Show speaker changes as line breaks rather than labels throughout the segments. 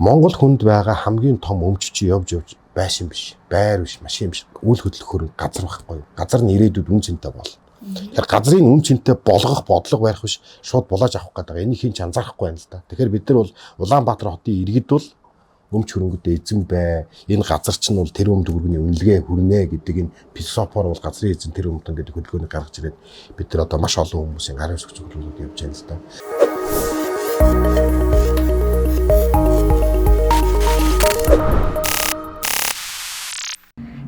Монгол хүнд байгаа хамгийн том өмч чи явж байшин биш, байр биш, машин биш, үйл хөдлөх хөрөнгө газар байхгүй юу? Газар нь ирээдүйд үн цэнтэй болно. Тэгэхээр газрын үн цэнтэй болгох бодлого барих биш, шууд булааж авах гэдэг. Энийг хин ч анзаарахгүй байна л да. Тэгэхээр бид нар бол Улаанбаатар хотын иргэд бол өмч хөрөнгөд эзэн бай. Энэ газар чинь бол тэр өмд өргөний үнэлгээ хүрнэ гэдэг энэ философоор бол газрын эзэн тэр өмдөн гэдэг хөдөлгөөнийг гаргаж ирээд бид нар одоо маш олон хүмүүсийн гарын сүх зөвлөлүүд явж байна л да.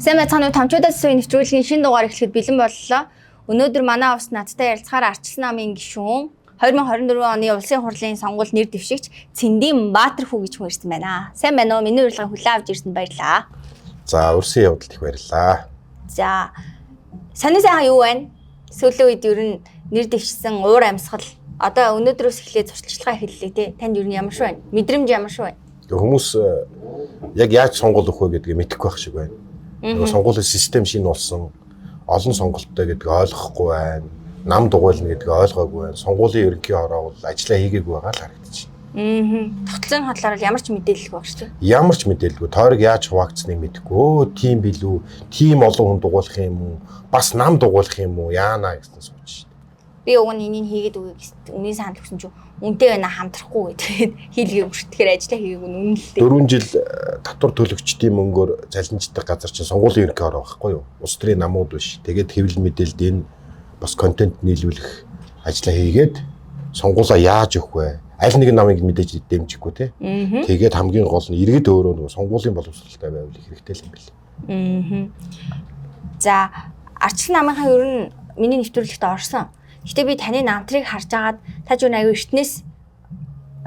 Сайн байцгаана уу, томчуудаас сүрийн нэвтрүүлгийн шинэ дугаар эхлэхэд бэлэн боллоо. Өнөөдөр манай ус надтай ярилцахаар Ардчилсан намын гишүүн 2024 оны улсын хурлын сонгуульд нэр дэвшигч Цэндийн Баатар хүү гэж хүн ирсэн байна. Сайн байна уу? Миний урилгыг хүлээн авч ирсэнд баярлалаа.
За, урьсан явдалд их баярлалаа.
За, саний сайхан юу байна? Сүүлийн үед ер нь нэр дэвшсэн уур амьсгал одоо өнөөдрөөс эхлээд зурчилгаа эхэллээ те. Танд ер нь ямар шүү байна? Мэдрэмж ямар шүү байна?
Хүмүүс яг яаж сонгуул өгөх вэ гэдгийг мэдэхгүй байх шиг байна. Сонгуулийн систем шинэ болсон. Олон сонголттой гэдгийг ойлгохгүй байна. Нам дугуйлна гэдгийг ойлгоогүй байна. Сонгуулийн ерөнхий хороо бол ажиллаа хийгээгүй байгаа л харагдаж байна.
Тогтлын хатлаар ямар ч мэдээлэл багш тийм.
Ямар ч мэдээлэлгүй. Тойрог яаж хуваагдсныг мэдэхгүй. Тим билүү? Тим олон хүн дугуйлах юм уу? Бас нам дугуйлах юм уу? Яана гэсэн сууж шээ.
Би уг нь энийг хийгээд өгье гэсэн. Үнийн санал өгсөн чинь үнтэй байна хамтрахгүй тэгээд хийлгээ өршөтгэхээр ажиллаа хийгээгүй нь үнэлээ.
4 жил татвар төлөгчдийн мөнгөөр залинждаг газар чинь сонгуулийн ерөнхий хороо байхгүй юу? Улс төрийн намууд биш. Тэгээд хэвлэл мэдээлэлд энэ бас контент нийлүүлэх ажиллаа хийгээд сонгуулаа яаж өгөх вэ? Аль нэгэн намыг мэдээж дэмжихгүй те. Тэгээд хамгийн гол нь иргэд өөрөө нөгөө сонгуулийн боловсралтай байвал их хэрэгтэй л юм бэл.
За, Ардчилсан намынхаа ер нь миний нэвтрүүлэгт орсон. Гэтэ би таны намтрыг харж агаад та ч аюу эртнээс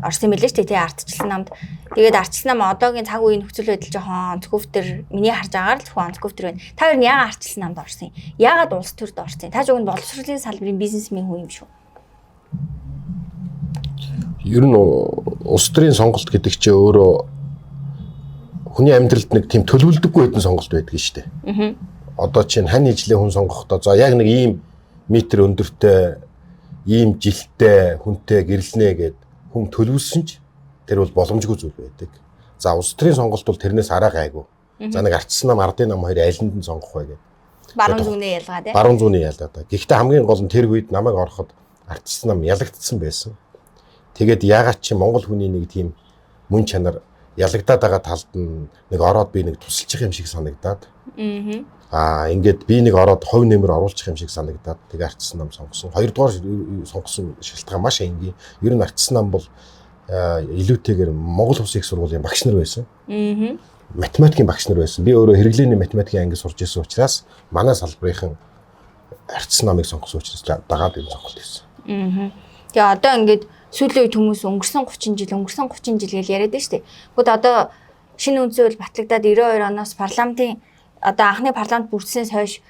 орсон мэлээ шүү дээ тий Ардчилсан намд. Тэгээд Ардчилсан нам одоогийн цаг үеийн нөхцөл байдал жоохон онцгөвтөр миний харж агаар л зөвхөн онцгөвтөр байна. Та ер нь яагаад Ардчилсан намд орсон юм? Яагаад улс төрд орсон юм? Та ч уг нь боловсролын салбарын бизнесмен хүн юм шүү.
Ер нь улс төрийн сонголт гэдэг чинь өөрөө хүний амьдралд нэг тийм төлөвлөдөггүй хэдэн сонголт байдаг шүү дээ. Одоо чинь хань ижлээ хүн сонгохдоо за яг нэг ийм метр өндөртэй ийм жилтэй хүнтэй гэрлэнэ гэд хүн төлөвлөсөн ч тэр бол боломжгүй зүйл байдаг. За улс төрийн сонголт бол тэрнээс арай гайгүй. За нэг Ардчилсан нам, Ардын нам хоёр айланд нь сонгох вэ гэд.
Баруун зүүнээ ялгаа тий.
Баруун зүүнээ ялгаа. Гэхдээ хамгийн гол нь тэр үед намайг ороход Ардчилсан нам ялагдсан байсан. Тэгээд яагаад чи Монгол хүний нэг тийм мөн чанар ялагдаад байгаа талд нь нэг ороод би нэг тусалчих юм шиг санагдаад. Ингээд би нэг ороод хувь нэмэр оруулчих юм шиг санагдаад тэгээ Ардчилсан нам сонгосон. Хоёрдугаар сонгосон шалтгаан маш энгийн. Ер нь Ардчилсан нам бол илүүтэйгээр Монгол Улсын их сургуулийн багш нар байсан. Математикийн багш нар байсан. Би өөрөө хэрэглээний математикийн анги сурч ирсэн учраас манай салбарынхан Ардчилсан намыг сонгосон учраас дагаад энэ сонголт хийсэн.
Тэгээ одоо ингээд сүүлийн үед хүмүүс өнгөрсөн 30 жил гэж яриад байна шүү дээ. Гэхдээ одоо шинэ үндсэн хууль батлагдаад 92 оноос парламентын одоо анхны парламент бүрдсэнээс хойш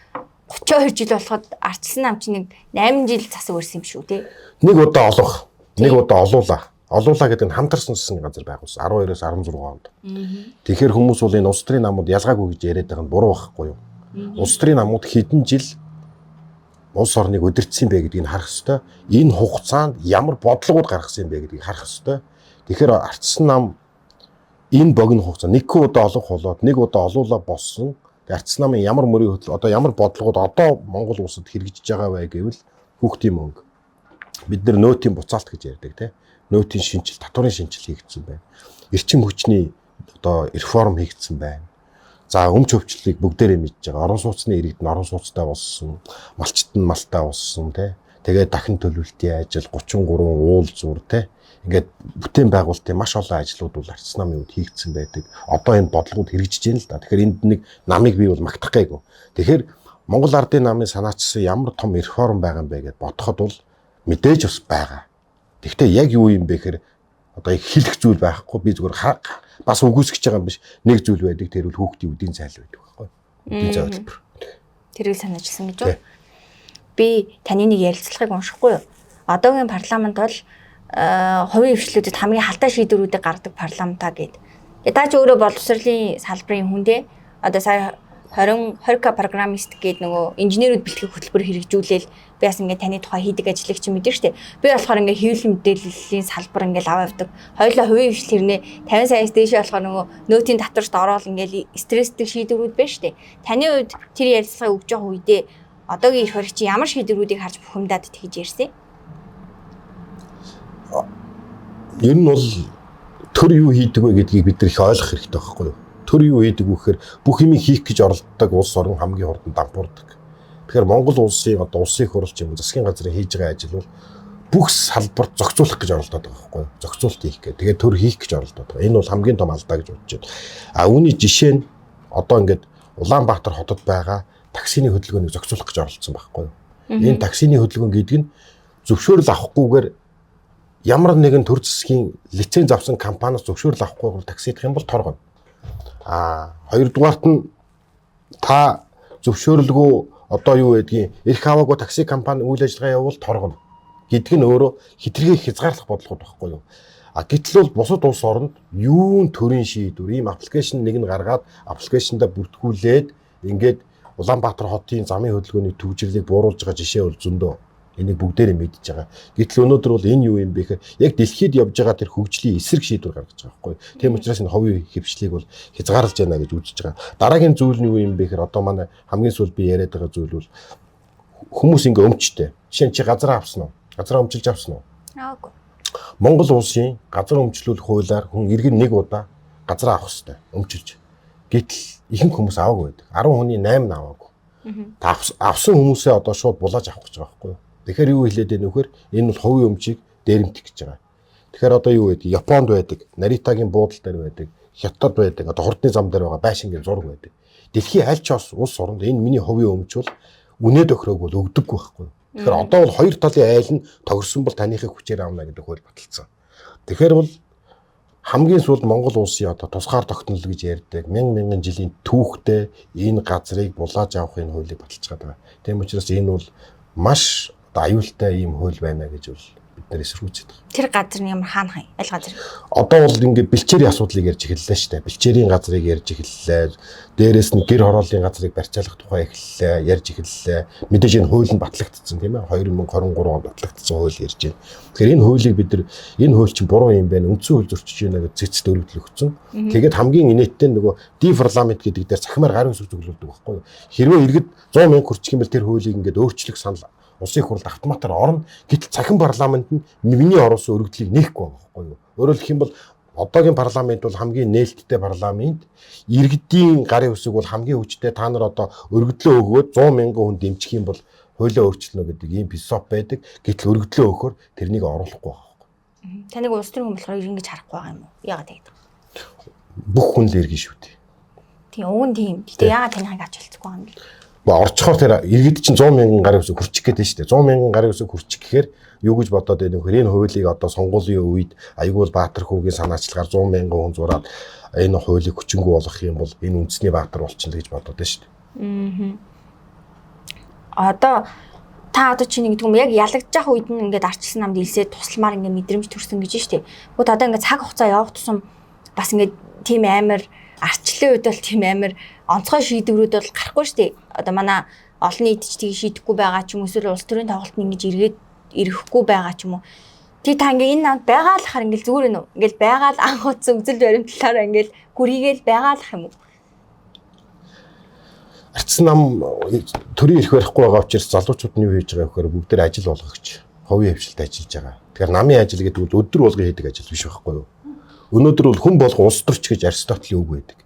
32 жил болоход Ардчилсан нам чинь нэг 8 жил засаг өрсөн юм шүү тий.
Нэг удаа олох, нэг удаа олуулаа. Олуулаа гэдэг нь хамтарсан засгийн газар байгуулсан 12-оос 16 онд. Тэгэхээр хүмүүс бол энэ улс төрийн намууд ялгаагүй гэж яриад байгаа нь буруу байхгүй юу? Улс төрийн намууд хэдэн жил улс орныг удирдсан бэ гэдгийг харах ёстой. Энэ хугацаанд ямар бодлогууд гаргасан бэ гэдгийг харах ёстой. Тэгэхээр Ардчилсан нам энэ богино хугацаа нэг удаа олох болоод нэг удаа олуулаа болсон. Ардчилсан намын ямар мөрийн хөдөл одоо ямар бодлогууд одоо Монгол улсад хэрэгжиж байгаа вэ гэвэл хүүхдийн мөнгө. Бид нар нөөтийн буцаалт гэж ярьдаг тийм. Нөөтийн шинжил, татварын шинжил хийгдсэн байна. Эрчим хүчний одоо реформ хийгдсэн байна. За өмч өвчлөлийг бүгдээрээ мэдж байгаа. Орон сууцны иргэд нь орон сууцтай болсон, малчт нь малтай болсон тийм. Тэгээд дахин төлөвлөлтийн ажил 33 уул зур тийм. Ингээд бүтээн байгуулалтын маш олон ажлууд бол Ардчилсан намын үед хийгдсэн байдаг. Одоо энэ бодлогууд хэрэгжиж байна л да. Тэгэхээр энд нэг намыг би бол магтах гээгүй. Тэгэхээр Монгол Ардын намын санаачсан ямар том реформ байгаа юм бэ гэд бодоход бол мэдээж бас байгаа. Гэхдээ яг юу юм бэ гэхээр одоо их хэлэх зүйл байхгүй. Би зүгээр бас үгүйсгэж байгаа юм биш. Нэг зүйл байдаг. Тэр бол хүүхдийн үдийн зайл байдаг байхгүй. Үдийн зайл хэлбэр.
Тэрийг санаачилсан гэж байна. Би таны нэг ярилцлагыг уншихгүй юу? Одоогийн парламент бол хувийн хвшлүүдэд хамгийн халтай шийдвэрүүдийг гаргадаг парламентаа гэд. Та ч өөрөө боловсролын салбарын хүн те. Одоо сая 20K программист гэдэг нөгөө инженерүүд бэлтгэх хөтөлбөр хэрэгжүүлээл би бас ингээд таны тухай хийдэг ажлыг чи мэдэн штэ. Би болохоор ингээд хэвлэл мэдээллийн салбар ингээд аваа явдаг. Хоёулаа хувийн хвшил хэрнээ 50 саяас дээшээ болохоор нөгөө нөөтийн татварт ороод ингээд стресстэй шийдвэрүүд байна штэ. Таны хувьд тэр ярилцлагыг өгж байгаа үедээ одоогийн их баригч ямар шийдвэрүүдийг харж бухимдаад тэгж ярьсан?
Ер нь бол төр юу хийдэг вэ гэдгийг бид нар их ойлгох хэрэгтэй байхгүй юу? Төр юу хийдэг вэ гэхээр бүх юм хийх гэж оролддог улс орон хамгийн хурдан дампуурдаг. Тэгэхээр Монгол улсын одоо улсын их хурл юм засгийн газрын хийж байгаа ажил бол бүх салбарт зохицуулах гэж оролдоод байгаа байхгүй юу? Зохицуулт хийх гэх. Тэгээд төр хийх гэж оролдоод байгаа. Энэ бол хамгийн том алдаа гэж бодож байна. А үүний жишээ нь одоо ингээд Улаанбаатар хотод байгаа таксины хөдөлгөөнийг зохицуулах гэж оролцсон байхгүй юу? Энэ таксины хөдөлгөөн гэдэг нь зөвшөөрөл авахгүйгээр ямар нэгэн төр засгийн лиценз авсан компаниас зөвшөөрөл авахгүй бол таксидах юм бол торгоно. Хоёрдугаарт нь та зөвшөөрлгүй одоо юу гэдгийг эрх аваагүй такси компани үйл ажиллагаа явуул торгоно гэдг нь өөрөө хитрхи хязгаарлах бодлого байхгүй юу? Гэтэл бол бусад улс оронд юун төрийн шийдвэр ийм аппликейшн нэг нь гаргаад аппликейшндаа бүртгүүлээд ингээд Улаанбаатар хотын замын хөдөлгөөний төвжирлийг бууруулж байгаа жишээ бол зөндөө. Энийг бүгдээрээ мэдж байгаа. Гэтэл өнөөдөр бол энэ юу юм бэ гэхээр яг дэлхийд явж байгаа тэр хөгжлийн эсрэг шийдвэр гаргаж байгаа байхгүй. Тийм учраас энэ хувийн хвшлийг бол хязгаарлаж байна гэж үзэж байгаа. Дараагийн зүйл нь юу юм бэ гэхээр одоо манай хамгийн сүүл би яриад байгаа зүйл бол хүмүүс ингээ өмчтэй. Жишээ нь чи газар авсан уу? Газар өмчилж авсан уу?
Аагүй.
Монгол улсын газар өмчлүүлэх хуулиар хүн иргэн нэг удаа газар авах хэрэгтэй. Өмчилж. Гэтэл ихэнх хүмүүс аваагүй байдаг. 10 хүний 8 нь аваагүй. Авсан хүмүүсээ одоо шууд булааж авах гэж байгаа байхгүй юу? Тэгэхээр юу хэлээд байна вэхээр энэ бол хувийн өмчийг дээрэмтэх гэж байгаа. Тэгэхээр одоо юу гэдэг? Японд байдаг, Наритагийн буудал дээр байдаг, Хятад байдаг, одоо хурдны зам дээр байгаа байшингийн зураг байдаг. Дэлхийн аль ч улс оронд энэ миний хувийн өмч бол үнэт өхрөөг бол өгдөггүй байхгүй. Тэгэхээр одоо бол хоёр талын айл нь тогрсон бол таныхыг хүчээр авна гэдэг хууль баталсан. Тэгэхээр бол хамгийн сүүлд Монгол улсын одоо тусгаар тогтнол гэж ярьдаг мянган жилийн түүхтэй энэ газрыг булааж авахын хуулийг баталж байгаа. Тийм учраас энэ бол маш аюултай ийм хууль байна гэж бол бид нар эсэргүүцээд байгаа.
Тэр газар нь ямар хаана аль газар?
Одоо бол ингээд бэлчээрийн асуудлыг ярьж эхэллээ шүү дээ. Бэлчээрийн газрыг ярьж эхэллээ. Дээрээс нь гэр хорооллын газрыг барьцаалах тухай эхэллээ, ярьж эхэллээ. Мэдээж энэ хууль нь батлагдсан тийм ээ. 2023 онд батлагдсан хууль ярьж байна. Тэгэхээр энэ хуулийг бид нар энэ хууль чинь буруу юм байна. Үндсэн хууль зөрчиж байна гэж цэцэд өргөдөл өгсөн. Тэгээд хамгийн инээдтэй нөгөө дефарламент гэдэг дээр цахимаар гарын үсэг зөвлөдөг байхгүй юу? Хэрвээ иргэд 100 мянга хүрчих юм бол тэр хуулийг ингээд өөрчлөх санал улсын хурлд автоматар орно. Гэтэл цахим парламент нь миний оруулсан өргөдлийг нээхгүй байгаа байхгүй юу? Өөрөөр хэлэх юм бол одоогийн парламент бол хамгийн нээлттэй парламент. Иргэдийн гарын үсэг бол хамгийн хүчтэй. Та нар одоо өргөдлөө өгөөд 100 мянган хүн дэмжих юм бол хуулиа өөрчлөнө гэдэг ийм философи байдаг. Гэтэл өргөдлөө өгөхөөр тэрнийг оруулахгүй байгаа байхгүй.
Таныг улс төрийн хүн болохоор иргэн гэж харахгүй байгаа юм уу? Яагаад тэгээд?
Бүх хүн л иргэн шүү дээ.
Тийм уг нь тийм. Гэтэ яагаад таныг авч болцохгүй юм бэ?
Орчхоор тэр иргэд чинь 100 мянган гарын үсэг хүрчих гээд байна шүү дээ. 100 мянган гарын үсэг хүрчих гэхээр юу гэж бодоод байна вэ? Энэ хуулийг одоо сонгуулийн үед Аягуул Баатар хүүгийн санаачлагаар 100 мянган хүн зураад энэ хуулийг хүчингү болгох юм бол энэ үндэсний Баатар болчихно гэж бодоод байна шүү дээ.
Одоо та одоо чинь гэдэг юм яг ялагдж явах үед нь ингээд арчилсан намд илсээд тусламаар ингээд мэдрэмж төрсөн гэж шүү дээ. Бүгд одоо ингээд цаг хугацаа явах тусам бас ингээд тийм амар арчлалын үед бол тийм амар онцгой шийдвэрүүд бол гарахгүй шүү дээ. Одоо манай олон нийт ч тийг шийдэхгүй байгаа ч юм уу эсвэл улс төрийн тоглолтод ингэж эргээд ирэхгүй байгаа ч юм уу. Тий та ингээ энэ намд байгаа л хахаар ингээл зүгээр нэ. Ингээл байгаа л анх утсан үзэл баримтлалаараа ингээл гүрийгээл байгаа л юм уу.
Арчсан нам төрийн эрх барихгүй байгаа учраас залуучууд нь юу хийж байгаа вэ гэхээр бүгдээр ажил болгогч, хувийн хвшилд ажиллаж байгаа. Тэгэхээр намын ажил гэдэг бол өдөр болгон хийдэг ажил биш байхгүй юу? Өнөөдөр бол хүн болго улс төрч гэж Аристотелийн үг байдаг.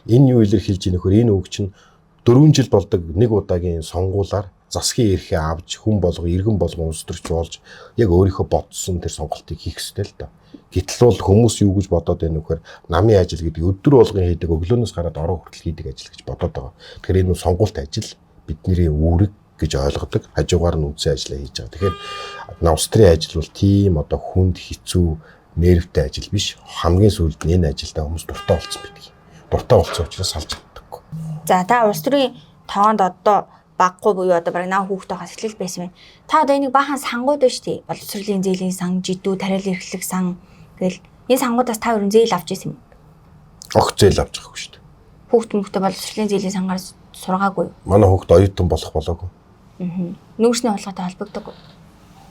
Энэ юу илэрхийлж ийм нөхөр энэ үг чинь 4 жил болдог нэг удаагийн сонгуулаар засгийн эрхээ авч хүн болго иргэн болго улс төрч болж яг өөрийнхөө бодсон тэр сонголтыг хийх ёстой л доо. Гэтэл бол хүмүүс юу гэж бодоод байна вэхээр намын ажил гэдэг өдөр болгон хийдэг өглөөнөөс гараад орон хүртэл хийдэг ажил гэж бодоод байгаа. Тэгэхээр энэ сонгуульт ажил бидний үүрэг гэж ойлгодог. Хажуугаар нь үндсэн ажиллаа хийж байгаа. Тэгэхээр Австрийн ажил бол тийм одоо хүнд хэцүү нервтэй ажил биш. Хамгийн сүүлд энэ ажилдаа хүмүүс дуртай болсон байдаг. Дуртай болсон учраас салж чаддаггүй.
За та улс төрийн тоонд одоо баггүй буюу одоо бараг наа хүүхдээ хас эхлэл байсан байна. Та одоо энийг баахан сангууд байна шүү дээ. Боловсролын зээлийн сан, жидүү, тариалан эрхлэх сан гэл энэ сангуудаас та өрн зээл авч ирсэн юм.
Огт зээл авч байгаагүй шүү дээ.
хүүхдээ боловсролын зээлийн сангаар сургаагүй.
Манай хүүхд оюутан болох болоогүй.
Нүүрсний хулгайтай холбогддог.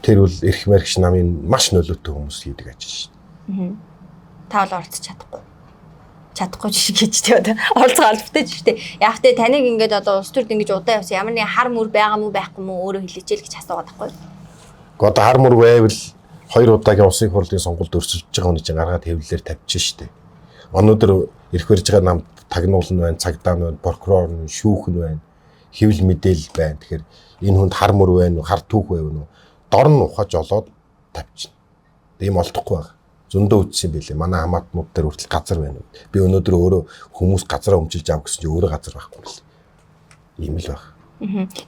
Тэр бол эрх мэрэгч намын маш нөлөөтэй хүмүүс хийдэг ажил шүү.
Та бол оролцож чадахгүй жишг гэж тийм оролцоо албатай ч тийм. Яг тэ таныг ингээд одоо улс төрд ингэж удаа явсан ямар нэг хар мөр байгаа мó байхгүй мó өөрөө хэлээчээл гэж асуугаад байхгүй.
Гэхдээ одоо хар мөр байвал 2 удаагийн улсын хурлын сонгуульд өрсөлдөж байгаа хүний чинь гаргаад хэвлэлээр тавьчих шүү дээ. Өнөөдөр эрх барьж байгаа намд тагнуул нь байна, цагдаа нь байна, прокурор нь, шүүх нь байна, хэвлэл мэдээлэл байна. Тэгэхээр энэ хүнд хар мөр байна уу, хар түүх байв уу? Дор нь ухаж олоод тавьчихна. Ийм олдохгүй байгаа. Зөндөө үтсэн байлээ. Манай хамаатнууд дээр хүртэл газар байна. Би өнөөдөр өөрөө хүмүүс газараа өмчилж ав гэсэн чинь өөрөө газар байхгүй юм л. Ийм л баг.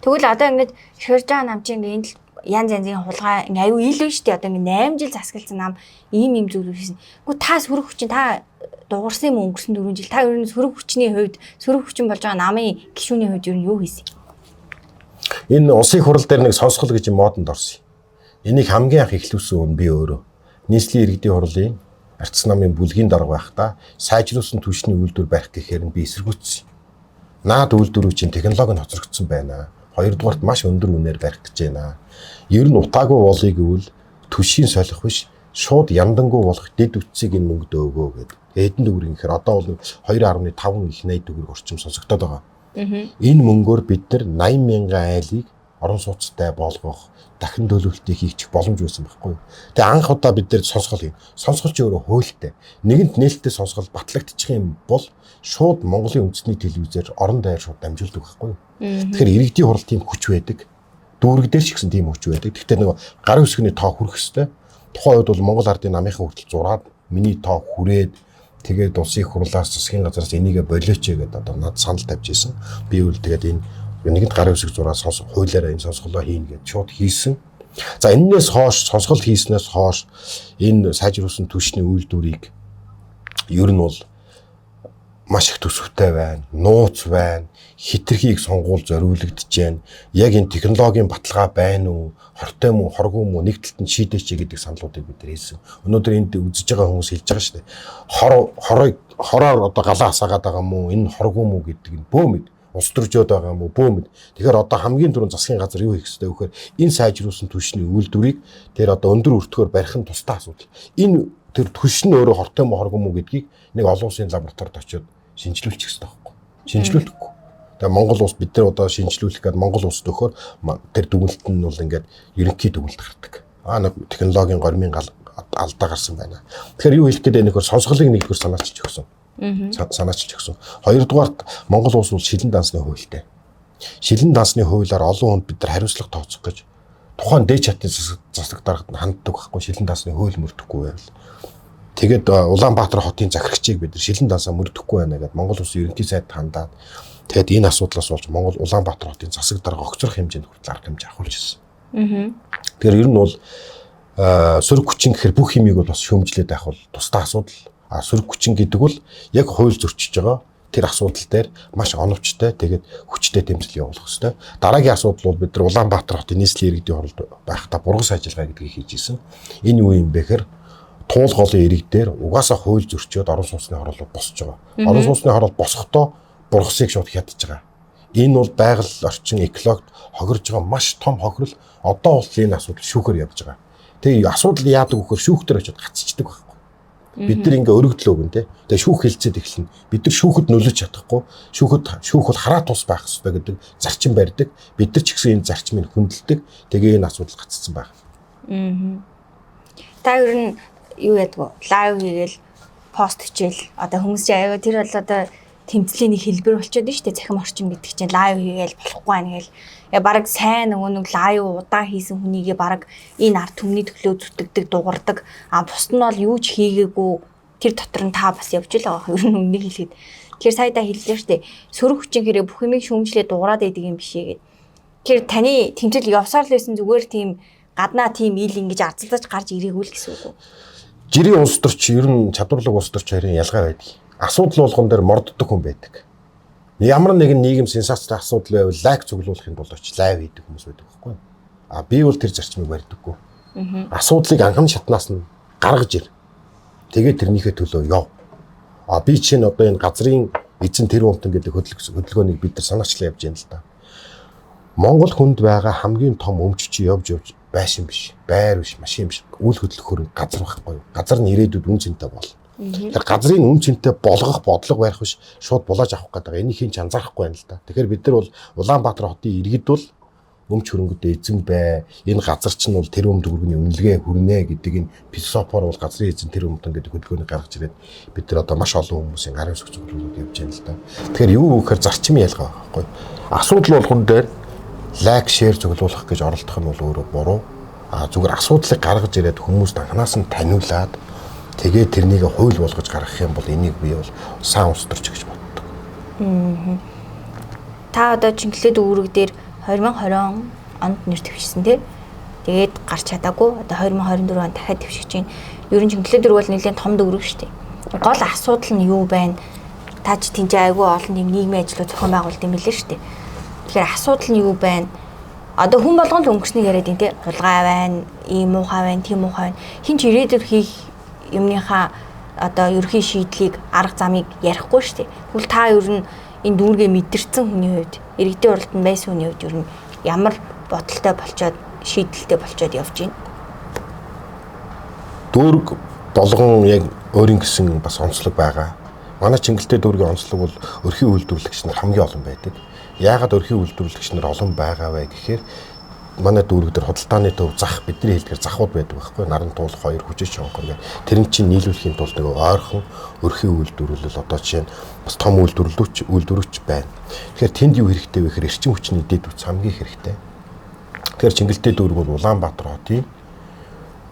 Тэгвэл одоо ингэж ширж байгаа нам чинь энд янз янзын хулгай аюу илүү шүү дээ. Одоо ингэ 8 жил засагласан нам ийм зүйл хийсэн. Гэхдээ та сөрөг хүчин та дуурсан юм өнгөрсөн 4 жил та ер нь сөрөг хүчний хувьд сөрөг хүчин болж байгаа намын гишүүний хувьд ер нь юу хийсэн?
Энэ улсын хурал дээр нэг сонсгол гэж модонд орсон. Энийг хамгийн анх эхлүүлсэн хүн би өөрөө. Нийслэлийн иргэдийн хурлын ардчилсан намын бүлгийн дарга байхдаа сайжруулсан түвшний үйлдвэр барих гэхээр би эсэргүүцсэн. Наад үйлдвэрүүд чинь технологи нь хоцрогдсон байна. Хоёрдугаарт маш өндөр үнээр барих гэж байна. Ер нь утаагүй болъё гэвэл түвшийн солих биш шууд яндангуй болох дэд үтцийг энэ мөнгөд өгөө гэдэг. Хэдэн төгрөг гэхээр одоо бол 2.5 их 80 төгрөг орчим сонсогдоод байгаа. Энэ мөнгөөр бид нар 80 мянган айлыг орон сууцтай болгох, дахин төлөвлөлтийг хийчих боломж байсан байхгүй юу. Тэгээ анх удаа бид нэр сонсгол юм. Сонсгол ч өөрөө хуультай. Нэгэнт нээлттэй сонсгол батлагдчих юм бол шууд Монголын үндэсний телевизээр орон даяар шууд дамжуулдаг байхгүй юу. Тэгэхээр иргэдийн хурал тийм хүч байдаг. Дүүрэг дээр ч гэсэн тийм хүч байдаг. Гэхдээ нөгөө гарын үсгний тоо хүрэх хэвээр. Тухайн үед бол Монгол ардын намынхаа хүртэл зураад миний тоо хүрээд тэгээд улсын хурлаас засгийн газараас энийгээ болооч гэдэг одоо над санал тавьж исэн. Би үл тэгээд энэ нэгэнт гарын үсэг зураад хуулиараа энэ сонсголоо хийнэ гэж шууд хийсэн. За энээс хойш сонсгол хийснээс хойш энэ сайжруулсан түвшний үйлдвэрийг ер нь бол маш их төсөвтэй байна, нууц байна, хитрхийг сонгуул зориулагдж байна. Яг энэ технологийн баталгаа байна уу, хортой мó, хоргүй мó нэг талд нь шийдээч гэдэг саналуудыг бид нар хийсэн. Өнөөдөр энд үзэж байгаа хүмүүс хэлж байгаа шүү дээ. Хороор одоо галаа хасаагаад байгаа мó, энэ хоргүй мó гэдэг нь бөөмөд улс төржөөд байгаа мó бөөмөд. Тэгэхээр одоо хамгийн түрүүнд засгийн газар юу хийх ёстой вэ гэхээр энэ сайжруулсан түвшний үйлдвэрийг тэр одоо өндөр өртгөөр барих нь тусдаа асуудал. Энэ тэр түвш нь өөрөө хортой мó, хоргүй мó гэдгийг нэг олон улсын лабораторид очиод шинжилүүлчих хэрэгтэй байхгүй. Шинжилүүлэхгүй. Тэгээ Монгол улс бид нар одоо шинжилүүлэх гэдэг Монгол улсд өгөхөөр тэр дүгнэлт нь бол ингээд ерөнхий дүгнэлт гардаг. Нэг технологийн гормын алдаа гарсан байна. Тэгэхээр юу хэлэх гээд байна нөхөр сонсголыг нэгдүгээр санаачилж өгсөн. Санаачилж өгсөн. Хоёрдугаарт Монгол улс бол шилэн дансны хуультай. Шилэн дансны хуулиар олон хүнд бид нар хариуцлага тооцох гэж тухайн дээд чатны засаг даргад ханддаг байхгүй шилэн дансны хууль мөрдөхгүй байвал. Тэгээд Улаанбаатар хотын захирагчийг бид шилэн дансаа мөрдөхгүй байна гэдэг Монгол улсын ерөнхий сайд хандаад тэгээд энэ асуудлаас болж Монгол Улаанбаатар хотын засаг дарга огцрох хэмжээнд хүртэл арга хэмжээ авахулж ирсэн. Тэгэхээр ер нь бол сөрөг хүчин гэхэр бүх юмыг бол бас шүүмжлээд байх бол тусдаа асуудал. Сөрөг хүчин гэдэг бол яг хууль зөрчиж байгаа тэр асуудал дээр маш оновчтой тэгээд хүчтэй тэмцэл явуулах хэрэгтэй. Дараагийн асуудал бол бид нар Улаанбаатар хотын нийслэлийн иргэдийн хуралд байхдаа бургас ажиллагаа гэдгийг хийж исэн. Энэ юу юм бэ гэхээр туул голын иргэдээр угаасаа хууль зөрчиөд орон сууцны хороолол босч байгаа. Орон сууцны хороол босохдоо бургасыг шууд хятаж байгаа. Энэ бол байгаль орчин экологид хохирж байгаа маш том хохирол. Одоо бол энэ асуудал шүүхээр явж байгаа. Тэгээ асуудал яадаг вөхөр шүүхтэр очиод гацчихдаг байхгүй. Бид нар ингээ өргөдлөө өгөн тэ. Тэгээ шүүх хэлцээд эхэлнэ. Бид нар шүүхэд нөлөөж чадахгүй. Шүүх бол хараа тус байх хэрэгтэй гэдэг зарчим барьдаг. Бид нар ч гэсэн энэ зарчмыг хүндэлдэг. Тэгээ энэ асуудал гаццсан байна.
Та ер нь юу ядгүй лайв хийгээл пост хичээл одоо хүмүүс чинь аяа тэр бол одоо тэмцлийн нэг хэлбэр болчиход нь шүү дээ захим орчин гэдэг чинь лайв хийгээл болохгүй байна гээл баг сайн нөгөө нэг лайв удаа хийсэн хүнийгээ баг энэ ард түмний төлөө зүтгэдэг дуурдаг бусд нь бол юу ч хийгээгүй тэр дотор нь та бас явж л байгаа ер нь үнийг хэлэхэд тэгэхээр сая да хэллээ шүү дээ сөрөг хүчин хэрэг бүх юмыг шүүмжлээ дуураад байдаг юм бишээ гэд тэгэхээр таны тэмцэл явсаар л байсан зүгээр тийм гаднаа тийм ил ингэж арцалдаж гарч ирээгүй л гэсэн үг үү
жирийн улс төрч ер нь чадварлаг улс төрч хоёрын ялгаа байдаг. Асуудал болгон дээр морддог хүн байдаг. Ямар нэгэн нийгэм сенсацтай асуудал байвал лайк цуглуулахын тулд очиж лайв хийдэг хүмүүс байдаг байхгүй юу? Би бол тэр зарчмыг барьдаггүй. Асуудлыг анхны шатнаас нь гаргаж ир. Тэгээд тэрнийхээ төлөө яв. Би чинь одоо энэ газрын эзэн тэр умтан гэдэг хөдөлгөөнийг бид нар санаачлан явж байна л да. Монгол хүнд байгаа хамгийн том өмч чи явж байшин биш, байр биш, машин биш, үйл хөдлөх хөрөнгө газар байхгүй юу? Газар нь ирээдүйд үн цэнтэй бол. Тэгэхээр газрын үн цэнтэй болгох бодлого барих биш, шууд булааж авах гэдэг. Энийг хинч анзаарахгүй байна л да. Тэгэхээр бид нар бол Улаанбаатар хотын иргэд бол өмч хөрөнгөд эзэн бай. Энэ газар чинь бол тэр өмд өргөний үнэлгээ хүрнэ гэдэг энэ философоор бол газрын эзэн тэр өмдөн гэдэг хөдөлгөөнийг гаргаж ирээд бид нар одоо маш олон хүмүүсийн гарын үсэг зөвлөлүүд явж байна л да. Тэгэхээр юу гэхээр зарчмын ялгаа байхгүй юу? Асуудал болгон дээр лайк, шеэр зөвлөх гэж оролдох нь бол өөрөө буруу. Зүгээр асуудлыг гаргаж ирээд хүмүүст анханаас нь таниулаад тэгээд тэрнийг хууль болгож гаргах юм бол энийг би бол сайн устдорч гэж боддог.
Та одоо Чингэлээ дүүрэг дээр 2020 онд нэр дэвшсэн тий. Тэгээд гарч чадаагүй. Одоо 2024 онд дахиад дэвшиж чинь. Ер нь Чингэлээ дүүрэг бол нэлээд том дүүрэг шүү дээ. Гол асуудал нь юу байна? Та ч тэнцээ айгүй олон юм нийгмийн ажлууд зохион байгуулалт юм билээ шүү дээ. Тэгэхээр асуудал нь юу байна? Одоо хүн болгонд өнгөрснийг яриад юм тий. Хулгай байна, ийм муухай байна, тийм муухай байна. Хин ч ирээдүйд хийх юмныхаа одоо ерхий шийдлийг арга замыг ярихгүй шүү дээ. Тэгвэл та ер нь энэ дүүргээ мэдэрсэн хүний хувьд, иргэдийн уралдаанд байсан хүний хувьд ер нь ямар бодолтой болчоод, шийдэлтэй болчоод явж байна?
Дүүрэг болгон яг өөрийн гэсэн бас онцлог байгаа. Манай Чингэлтэй дүүргийн онцлог бол өрхийн үйлдвэрлэгч нар хамгийн олон байдаг. Яагаад өрхийн үйлдвэрлэгч нар олон байгаа вэ гэхээр манай дүүрэг дээр худалдааны төв зах, бидний хэлдгээр захууд байдаг байхгүй. Наран туулах 2 хүчиж сонгох юм. Тэрэн чинь нийлүүлэхийн тулд нэг ойрхон өрхийн үйлдвэрлэл одоо жишээ нь бас том үйлдвэрч байна. Тэгэхээр тэнд юу хэрэгтэй вэ гэхээр эрчим хүчний дэд үс хамгийн хэрэгтэй. Тэгэхээр Чингэлтэй дүүрэг бол Улаанбаатар хотын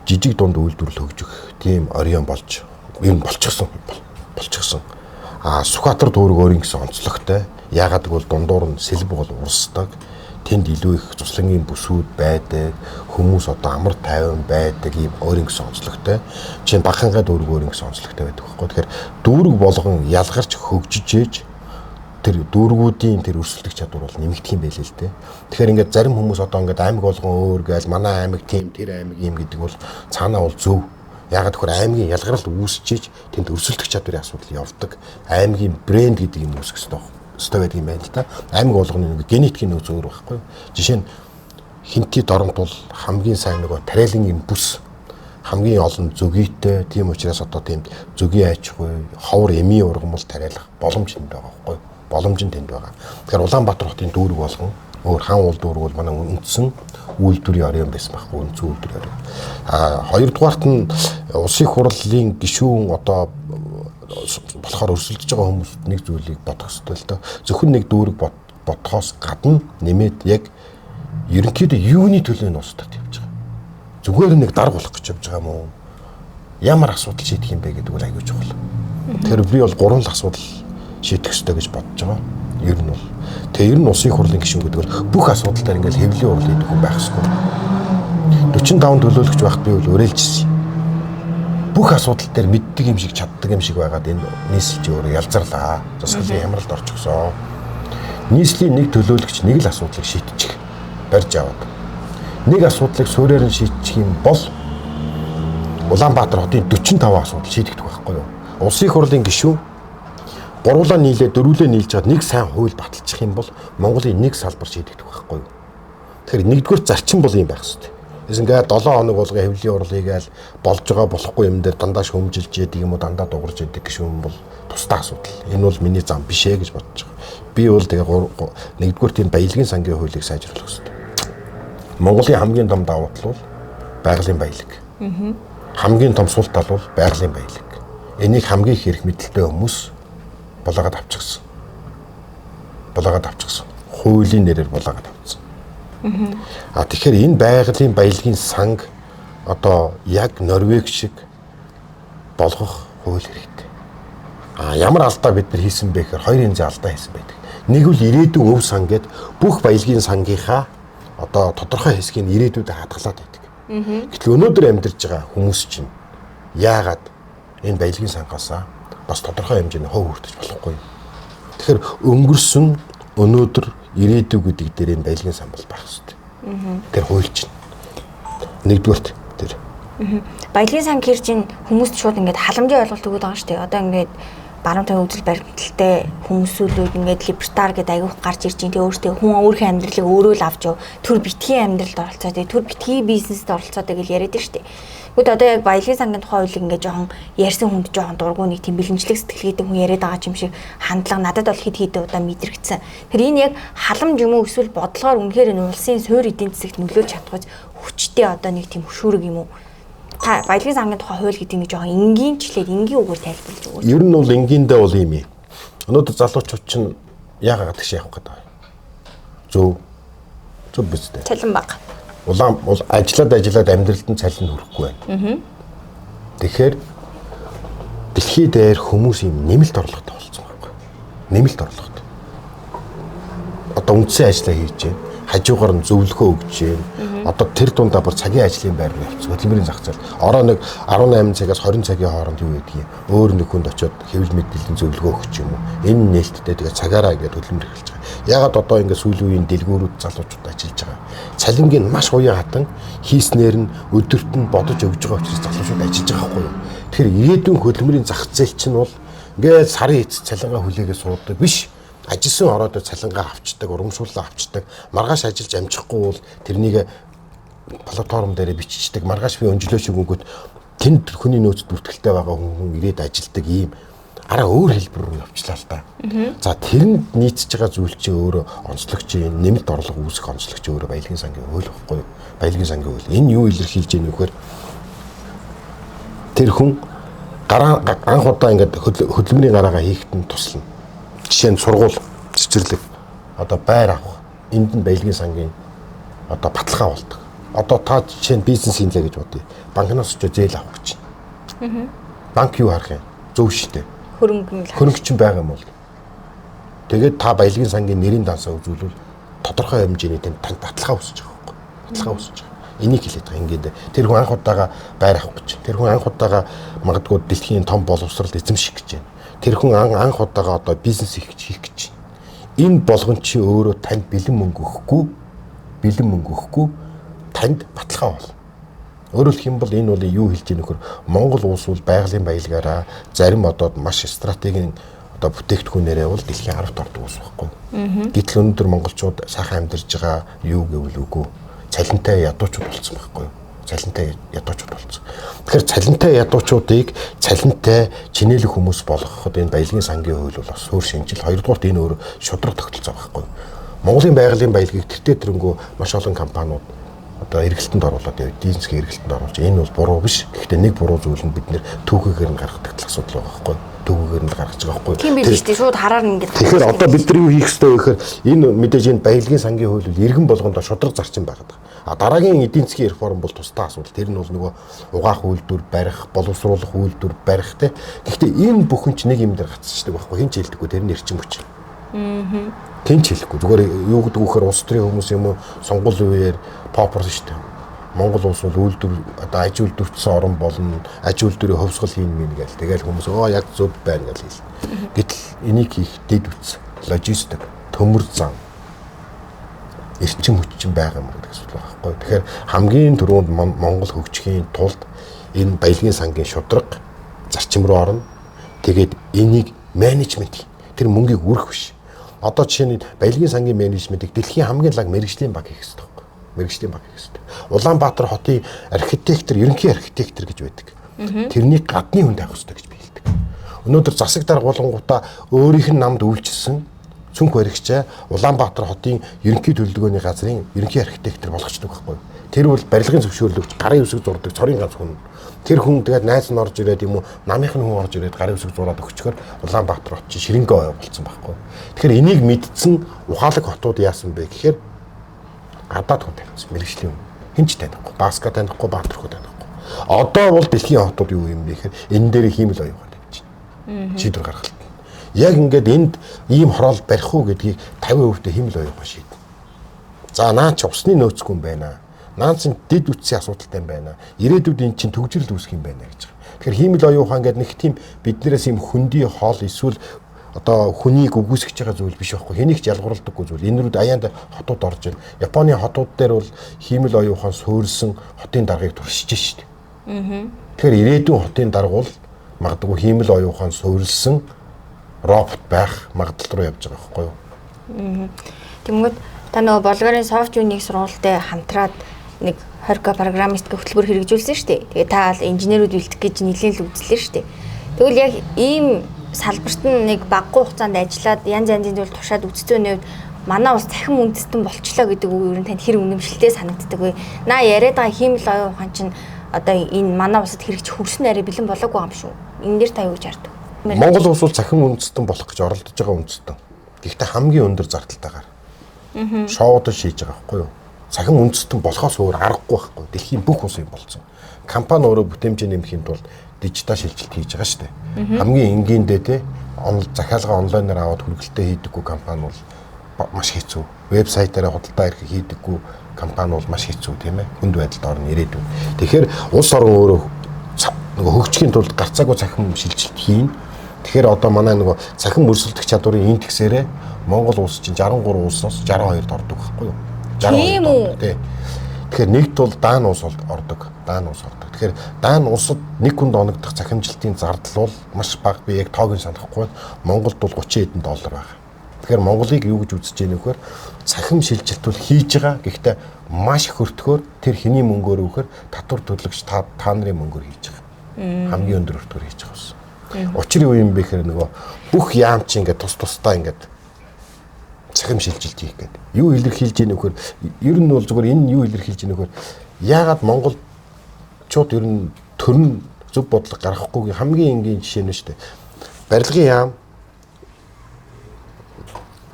жижиг дунд үйлдвэрлэл хөгжих тийм орон болж юм болчихсон. Сүхбаатар дүүрэг өөрийн гэсэн онцлогтой. Яагаад гэвэл дундуур нь сэлбэг бол урсдаг. Тэнд илүү их цуслангийн бүсүүд байдаг, хүмүүс одоо амар тайван байдаг ийм өөрийн гэсэн онцлогтой. Жишээ нь Бахангаа дүүрэг өөрийн гэсэн онцлогтой байдаг байхгүй. Тэгэхээр дүүрэг болгон ялгарч хөгжиж ээж тэр дүүргүүдийн тэр өрсөлдөх чадвар бол нэмэгдэх юм байлээ л дээ. Тэгэхээр ингээд зарим хүмүүс одоо ингээд аймаг болгон өөр гээл манай аймаг тийм тэр аймаг юм гэдэг бол цаанаа бол зөв. Яагаад гэвэл аймгийн ялгарл үүсчиж тэнд өрсөлдөх чадварын асуудал явдаг. Аймгийн брэнд гэдэг юм үүсгэх ёстой байдаг юм байна л да. Аймаг болгоны нэг генетикийн нөөц өөр байхгүй. Жишээ нь хинтий доромт бол хамгийн сайн нөгөө тариалангийн бүс хамгийн олон зөгийтэй. Тийм учраас одоо тийм зөгийн аж ахуй, ховор эмийн ургамал тариалах боломж тэнд байгаа байхгүй. Боломж нь тэнд байгаа. Тэгэхээр Улаанбаатар хотын дүүрэг болгон өөр хаан уул дүүрэг бол манай үндсэн үйлдвэрийн орон байсан байхгүй, үндсэн үйлдвэрийн орон. Хоёрдугаарт нь улсын хурлын гишүүн одоо болохоор өрсөлдөж байгаа хүмүүст нэг зүйлийг бодох хэрэгтэй л доо. Зөвхөн нэг дүүрэг бодхоос гадна нэмээд яг ерөнхийдөө юуны төлөө нь устдад явж байгаа. Зүгээр нэг дарга болох гэж явж байгаа юм уу? Ямар асуудал шийдэх юм бэ гэдэг бол аягүй чухал. Тэгэхээр би бол 3 л асуудал шийдэх ёстой гэж бодож байгаа. Ер нь бол тэгээ ер нь улсын хурлын гишүүн гэдэг бол бүх асуудал дээр ингээл хэвлэлийн урал хийдэг хүн байх ёсгүй. 45 төлөөлөгч байхад би бол өрөөлжсэн. Бүх асуудал дээр мэддэг юм шиг чаддаг юм шиг байгаад энэ нийслэлч өөрөө ялзарлаа. Засаглалын хямралд орчихсон. Нийслэлийн нэг төлөөлөгч нэг л асуудлыг шийдчих барьж аваад. Нэг асуудлыг суурьаар нь шийдчих юм бол Улаанбаатар хотын 45 асуудал шийдэгдэх байхгүй юу? Улсын хурлын гишүүн гурлаа нийлээ дөрвөлөө нийлж чад нэг сайн хууль баталчих юм бол Монголын нэг салбар шийдэгдэх байхгүй юу? Тэгэхээр нэгдүгээр зарчим бол юм байх хэрэгтэй. Ингээд 7 хоног болгоо хэвлэлийн урал хийгээл болж байгаа болохгүй юм дээр дандаа шөмжилж яадаг юм уу дандаа дуурж яадаг гişүүн бол тусдаа асуудал. Энэ бол миний зам биш ээ гэж бодож байгаа. Би бол тэгээ нэгдүгээр тийм баялагын сангийн хуулийг сайжруулах хэрэгтэй. Монголын хамгийн том давуу тал бол байгалийн баялаг. Хамгийн том сул тал бол байгалийн баялаг. Энийг хамгийн их эрх мэдэлтэй хүмүүс булаагаад авчихсан. Хуулийн нэрээр булаагаад авчихсан. Тэгэхээр энэ байгалийн баялагын санг одоо яг Норвег шиг болгох хууль хэрэгтэй. Ямар алдаа бид нар хийсэн бэ гэхээр 2 янзын алдаа хийсэн байдаг. Нэг бол ирээдүйн өв сан гэд бүх баялагын сангийнхаа одоо тодорхой хэсгийг ирээдүйдээ хадгалаад байдаг. Гэтэл өнөөдөр амьдарч байгаа хүмүүс чинь яагаад энэ баялагын сангаас бас тодорхой хэмжээний хов хүртэж болохгүй. Тэгэхээр өнгөрсөн өнөөдөр ирээдүй гэдэг дээр энэ баялагын сан бол байх хэрэгтэй. Тэр хууль чинь нэгдүгээрт тэр.
Баялагын сан гэр чинь хүмүүст шууд ингээд халамжийн ойлголт өгöd байгаа шүү дээ. Одоо ингээд баруун үзэл баримталтай хүмүүсүүд ингээд либертар гэдэг аягүйх гарч ирж байгаа. Тэгээ өөрийнхөө амьдралыг өөрөө л авч яв. Төр битгий амьдралд оролцоод, төр битгий бизнест оролцоод гэж яриад байна шүү дээ. Гэхдээ одоо яг баялагын сангийн тухай хуулийг ингээд жоохон ярьсан хүнд жоохон дургуй нэг тийм бэлэнчлэг сэтгэлгээтэй хүн яриад байгаа юм шиг хандлага надад бол хэд хэдэн удаа мэдрэгдсэн. Тэр энэ яг халамж юм уу эсвэл бодлогоор үнэхээр энэ улсын суурь эдийн засагт нөлөөлж чадхаж хүчтэй одоо нэг тийм хөшүүрэг юм уу? Та баялагын сангийн тухай хууль гэдэг нэг жоохон энгийнчлээд энгийн үгээр тайлбарлаж өгөөч.
Ер нь бол энгиндээ бол юм юм. Өнөөдөр залуучууд чинь яагаад тэгш явах гэдэг вэ? Зөв биз дээ.
Цалин бага.
Улаан ажиллаад амьдралд нь цалин хүрэхгүй байна. Тэгэхээр дэлхий дээр хүмүүс юм нэмэлт орлоготой болсон байхгүй. Нэмэлт орлоготой. Одоо үндсэн ажиллаа хийж байна. Хажуугаар нь зөвлөгөө өгч байна. Одоо тэр дундаа бүр цагийн ажлын байр явц. Хөдөлмөрийн зах зээл. Ороо нэг 18 цагаас 20 цагийн хооронд юу гэдгийг өөр нэг хүнд очиод хэвлэл мэдээллийн зөвлөгөө өгч юм уу. Энэ нээлттэй тэгээ цагаараа ингээд хөдөлмөр эхэлж байгаа. Ягаад одоо ингээд сүүлийн үеийн дэлгүүрүүд залуучууд ажиллаж байгаа. Цалингийн маш уян хатан хийснээр нь өдөрт нь бодож өгж байгаа учраас залуучууд ажиллаж байгаа байхгүй юу. Тэгэхээр ирээдүйн хөдөлмөрийн зах зээл чинь бол ингээд сарын эцэс цалингаа хүлээгээ суудаг биш. Ажилласан ороод цалингаа авчдаг, урамшууллаа авчдаг, маргааш ажиллаж амжихгүй бол тэрнийг платформ дээр биччихдэг, маргааш би өнжлөө шиг өнгөт тэнд хүний нөөцөд бүртгэлтэй байгаа хүн ирээд ажилдаг ийм араа өөр хэлбэр рүү явчлаа л да. За тэрэнд нийцж байгаа зүйл чинь өөрөө онцлогчийн нэмэлт орлого үүсэх онцлогч өөрөө баялагын сангийн хууль байхгүй юу? Баялагын сангийн хууль. Энэ юу илэрхийлж байгаа нөхөр тэр хүн анх удаа ингээд хөдөлмөрийн гараагаа хийхэд нь туслана. Жишээ нь сургууль, цэцэрлэг, одоо байр авах, энд нь баялагын сангийн одоо баталгаа болдог. Одоо та жишээ нь бизнес хийлээ гэж бодъё. Банкнаас ч зээл авах гэж байна. Банк юу харах юм? Зөв шүү дээ. Хөрөнгө чинь байгаа юм бол. Тэгээд та баялагын сангийн нэрийн дансаа үзүүлвэл тодорхой хэмжээний танд баталгаа үүсэж байгаа байхгүй. Баталгаа үүсэж байгаа. Энийг хэлээд байгаа ингээд. Тэр хүн анх удаага байр авах гэж. Тэр хүн анх удаага магадгүй дэлхийн том боловсролд эзэмших гэж байна. Тэр хүн анх удаага одоо бизнес хийх гэж байна. Энэ болгон чи өөрөө танд бэлэн мөнгө өгөхгүй танд баталгаа бол. Өөрөөр хэлэх юм бол энэ бол юу хэлж яах нөхөр Монгол улс бол байгалийн баялагаараа зарим одоо маш стратегийн одоо бүтээгдэхүүнээрээ бол дэлхийн 10-т ордог улс байхгүй. Гэтэл өнөөдөр монголчууд сайхан амьдарч байгаа юу гэвэл үгүй. Цалинтай ядуучууд болсон байхгүй. Цалинтай ядуучууд болсон. Тэгэхээр цалинтай ядуучуудыг цалинтай чинээлэх хүмүүс болгоход энэ баялагын сангийн хууль бол бас өөр шинжил. Хоёрдугаарт энэ өөр шудраг тогтолцоо байхгүй. Монголын байгалийн баялагийг тэртээ тэрэнгүү маш олон компаниуд одоо эргэлтэнд оруулаад явж дийнсгийн эргэлтэнд оруулж энэ бол буруу биш. Гэхдээ нэг буруу зүйл нь бид нэр түүхийгээр нь гаргадаг асуудал байгаа байхгүй. Түүхийгээр нь гаргаж байгаа байхгүй.
Тийм биш үү? Шууд хараар нь ингэж.
Тэгэхээр одоо бид нар юу хийх ёстой вэ гэхээр энэ мэдээж энэ баялагын сангийн хууль иргэн болгондоо шудраг зарчим байгаад байгаа. А дараагийн эдийн засгийн реформ бол тусдаа асуудал. Тэр нь бол нөгөө угаах үйлдвэр барих, боловсруулах үйлдвэр барих те. Гэхдээ энэ бүхэн ч нэг юм дээр гацчихдаг байхгүй. Хин ч хэлдэггүй тэр нь эрчим хүч. Тэнч хэлэхгүй. Зүгээр юу гэдэг вөхөр улс төрийн хүмүүс юм уу сонгол үеэр попур шүү дээ. Монгол улс бол үйлдвэр одоо аж үйлдвэрчсэн орн болно. Аж үйлдвэрийн хөвсгөл хийн мэн гээл. Тэгэл хүмүүс яг зөв байна гэж хэлсэн. Гэтэл энийг хийх дэд үтс, логистик, төмөр зам эрчим хүч чинь байгаа юм гэдэг асуудал байхгүй. Тэгэхээр хамгийн түрүүнд Монгол хөгжихийн тулд энэ баялагын сангийн шудраг зарчим руу орно. Тэгээд энийг менежмент тэр мөнгийг үрэх биш. Одоо жишээ нь баялагын сангийн менежментийг дэлхийн хамгийн лаг мэргэжлийн баг хийх хэрэгтэй байхгүй. Мэргэжлийн баг хийх хэрэгтэй. Улаанбаатар хотын архитектор, ерөнхий архитектор гэж байдаг. Тэрнийг гадны хүн тавих хэрэгтэй гэж би хэлдэг. Өнөөдөр засаг дарга болонгуудаа өөрийнх нь намд үйлчилсэн цүнх баригчаа Улаанбаатар хотын ерөнхий төлөвлөгөөний газрын ерөнхий архитектор болгочдөг байхгүй. Тэр бол барилгын зөвшөөрлөгч, гарын үсэг зурдаг цорын ганц хүн. Тэр хүн тэгээд найз нь орж ирээд юм уу, намынх нь хүн орж ирээд гарын үсэг зураад өгчгөр Улаанбаатар хот чинь ширэнгөө болцсон байхгүй. Тэгэхээр энийг мэдсэн ухаалаг хотууд яасан бэ гэхээр гадаад хүн тавьсан мэрэгжлийн хүн. Хинч танихгүй, Баска танихгүй, Баатархуу танихгүй. Одоо бол дэлхийн хотууд юу юм бэ гэхээр энэ дээр хиймэл оюухан тавьж байна. Шийдвэр гаргалт. Яг ингээд энд ийм хороол барих уу гэдгийг 50% хиймэл оюухан шийднэ. За наа ч усны нөөцгүй юм байна. Наа ч дэд үтсийн асуудалтай юм байна. Ирээдүйд эн чинь төгжрөл үүсэх юм байна гэж. Тэгэхээр хиймэл оюухан гэдэг нэг тийм биднээс юм хөндөй хоол эсвэл одоо хүнийг үгүйсгэж байгаа зүйл биш байхгүй. Хэнийг ч ялгуурлагдаггүй зүйл. Энэ рүү аяанд хотууд орж байна. Японы хотууд дээр бол хиймэл оюухан суурилсан хотын даргаыг туршиж шít. Тэгэхээр ирээдүйн хотын дарга бол магадгүй хиймэл оюухан суурилсан робот байх магадлал руу явж байгаа байхгүй юу?
Тэгмээд та нөгөө Болгарын софт юуник сургуультай хамтраад нэг 20 программист хөтөлбөр хэрэгжүүлсэн шүү дээ. Тэгээ та бол инженерүүд бэлтгэх гэж нэлээд л үзлээ шүү дээ. Тэгвэл яг ийм салбарт нь нэг багагүй хугацаанд ажиллаад янз янзын зүйл тушаад үццөөний үед манай улс цахим үндэстэн болчлоо гэдэг үг ер нь танд хэр үнэмшилтэй санагддаг вэ? Наа яриад байгаа хиймэл оюун ухаан чинь одоо энэ манай улсад хэрэгж хөрсөн арай бэлэн болоогүй юм шүү. Энэ дээр та юу гэж хардаг?
Монгол улс бол цахим үндэстэн болох гэж оролдож байгаа үндэстэн. Гэхдээ хамгийн өндөр зардалтайгаар. Шоудод шийдэж байгаа байхгүй юу? Цахим үндэстэн болохоос өөр аргагүй байхгүй. Дэлхийн бүх улс юм болсон. Компани өөрөө бүтээмжээ нэмэхийн тулд дижитал шилжилт хийж байгаа шүү дээ. Хамгийн энгийндээ те захиалга онлайнаар аваад хүргэлтээ хийдэггүй компани бол маш хэцүү. Вебсайтаараа худалдаа эрхийг хийдэггүй компани бол маш хэцүү тийм ээ. Хүнд байдалд орно ирээдүйн. Тэгэхээр улс орон өөрөө нөгөө хөгжихийн тулд гарцаагүй цахим шилжилт хийн. Тэгэхээр одоо манай нөгөө цахим өрсөлдөх чадварын индексээрээ Монгол улс чинь 63 улсаас 62-д ордог байхгүй юу?
Тийм үү?
Тэгэхээр нэгд бол Даан улс ордог. Даан улс ордог. Тэгэхээр Даан улсад нэг хүнд оногдох цахимжилтын зардал бол маш бага. Би яг тоог нь санахгүй. Монголд бол 30 хэдэн доллар байна. Тэгэхээр Монголыг юу гэж үзэж байгаа нөхөр цахим шилжилт бол хийж байгаа. Гэхдээ маш их өртгөөр тэр хэний мөнгөөр өгөхөр татвар төлөгч та нарын мөнгөөр хийж байгаа. Хамгийн өндөр өртгөөр хийж байгаа ус. Учир юу юм бэ гэхээр нөгөө бүх яам чи ингээд тусдаа ингээд цахим шилжилт хийх гэдэг. Юу илэрхийлж ийн нөхөр ер нь бол зүгээр энэ юу илэрхийлж ийн нөхөр яагаад монголчууд ер нь төрн зөв бодлого гаргахгүйгийн хамгийн энгийн жишээ нь шүү дээ.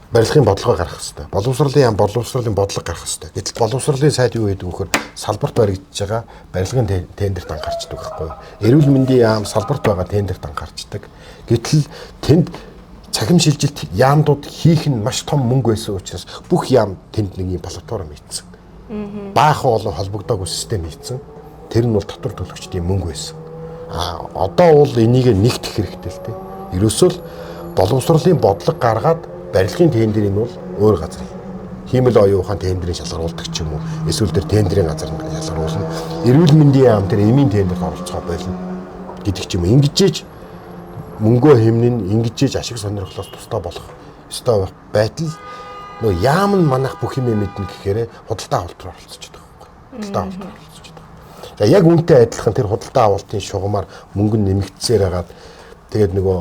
Барилгын бодлогоо гаргах хэрэгтэй. Боловсролын яам боловсролын бодлого гаргах хэрэгтэй. Гэтэл боловсролын сайд юу гэдэг вөхөр салбарт баригдаж байгаа барилгын тендерт анхаарчдаг байхгүй юу? Эрүүл мэндийн яам салбарт байгаа тендерт анхаарчдаг. Гэтэл тэнд цахим шилжилт яамдууд хийх нь маш том мөнгө байсан учраас бүх яам тэнд нэг юм платформ хийцэн. Баахан олон холбогдоогүй систем хийцэн. Тэр нь бол татвар төлөгчдийн мөнгө байсан. Одоо бол энийг нэгтгэх хэрэгтэй л дээ. Ерөөсөө л боловсролын бодлого гаргаад барилгын тендерийг бол өөр газар хиймэл оюун ухаан тендерийг шалгаруулдаг ч юм уу. Эсвэл тэр тендерийн газар нь шалгаруулна. Эрүүл мэндийн яам тэр эмийн тендерт оролцохоо болно гэдэг ч юм уу. Ингэжээж мөнгөө хэмнэн ингэжээж ашиг сонирхлоос тусдаа болох ёстой байтал нөө яам нь манайх бүх юм мэднэ гэхээр худалдаа авалт руу оролцож байгаа байхгүй. Худалдаа авалт руу оролцож байгаа. За яг үүнтэй адилхан тэр худалдаа авалтын шугамар мөнгө нь нэмэгдсээр хагаад тэгээд нөгөө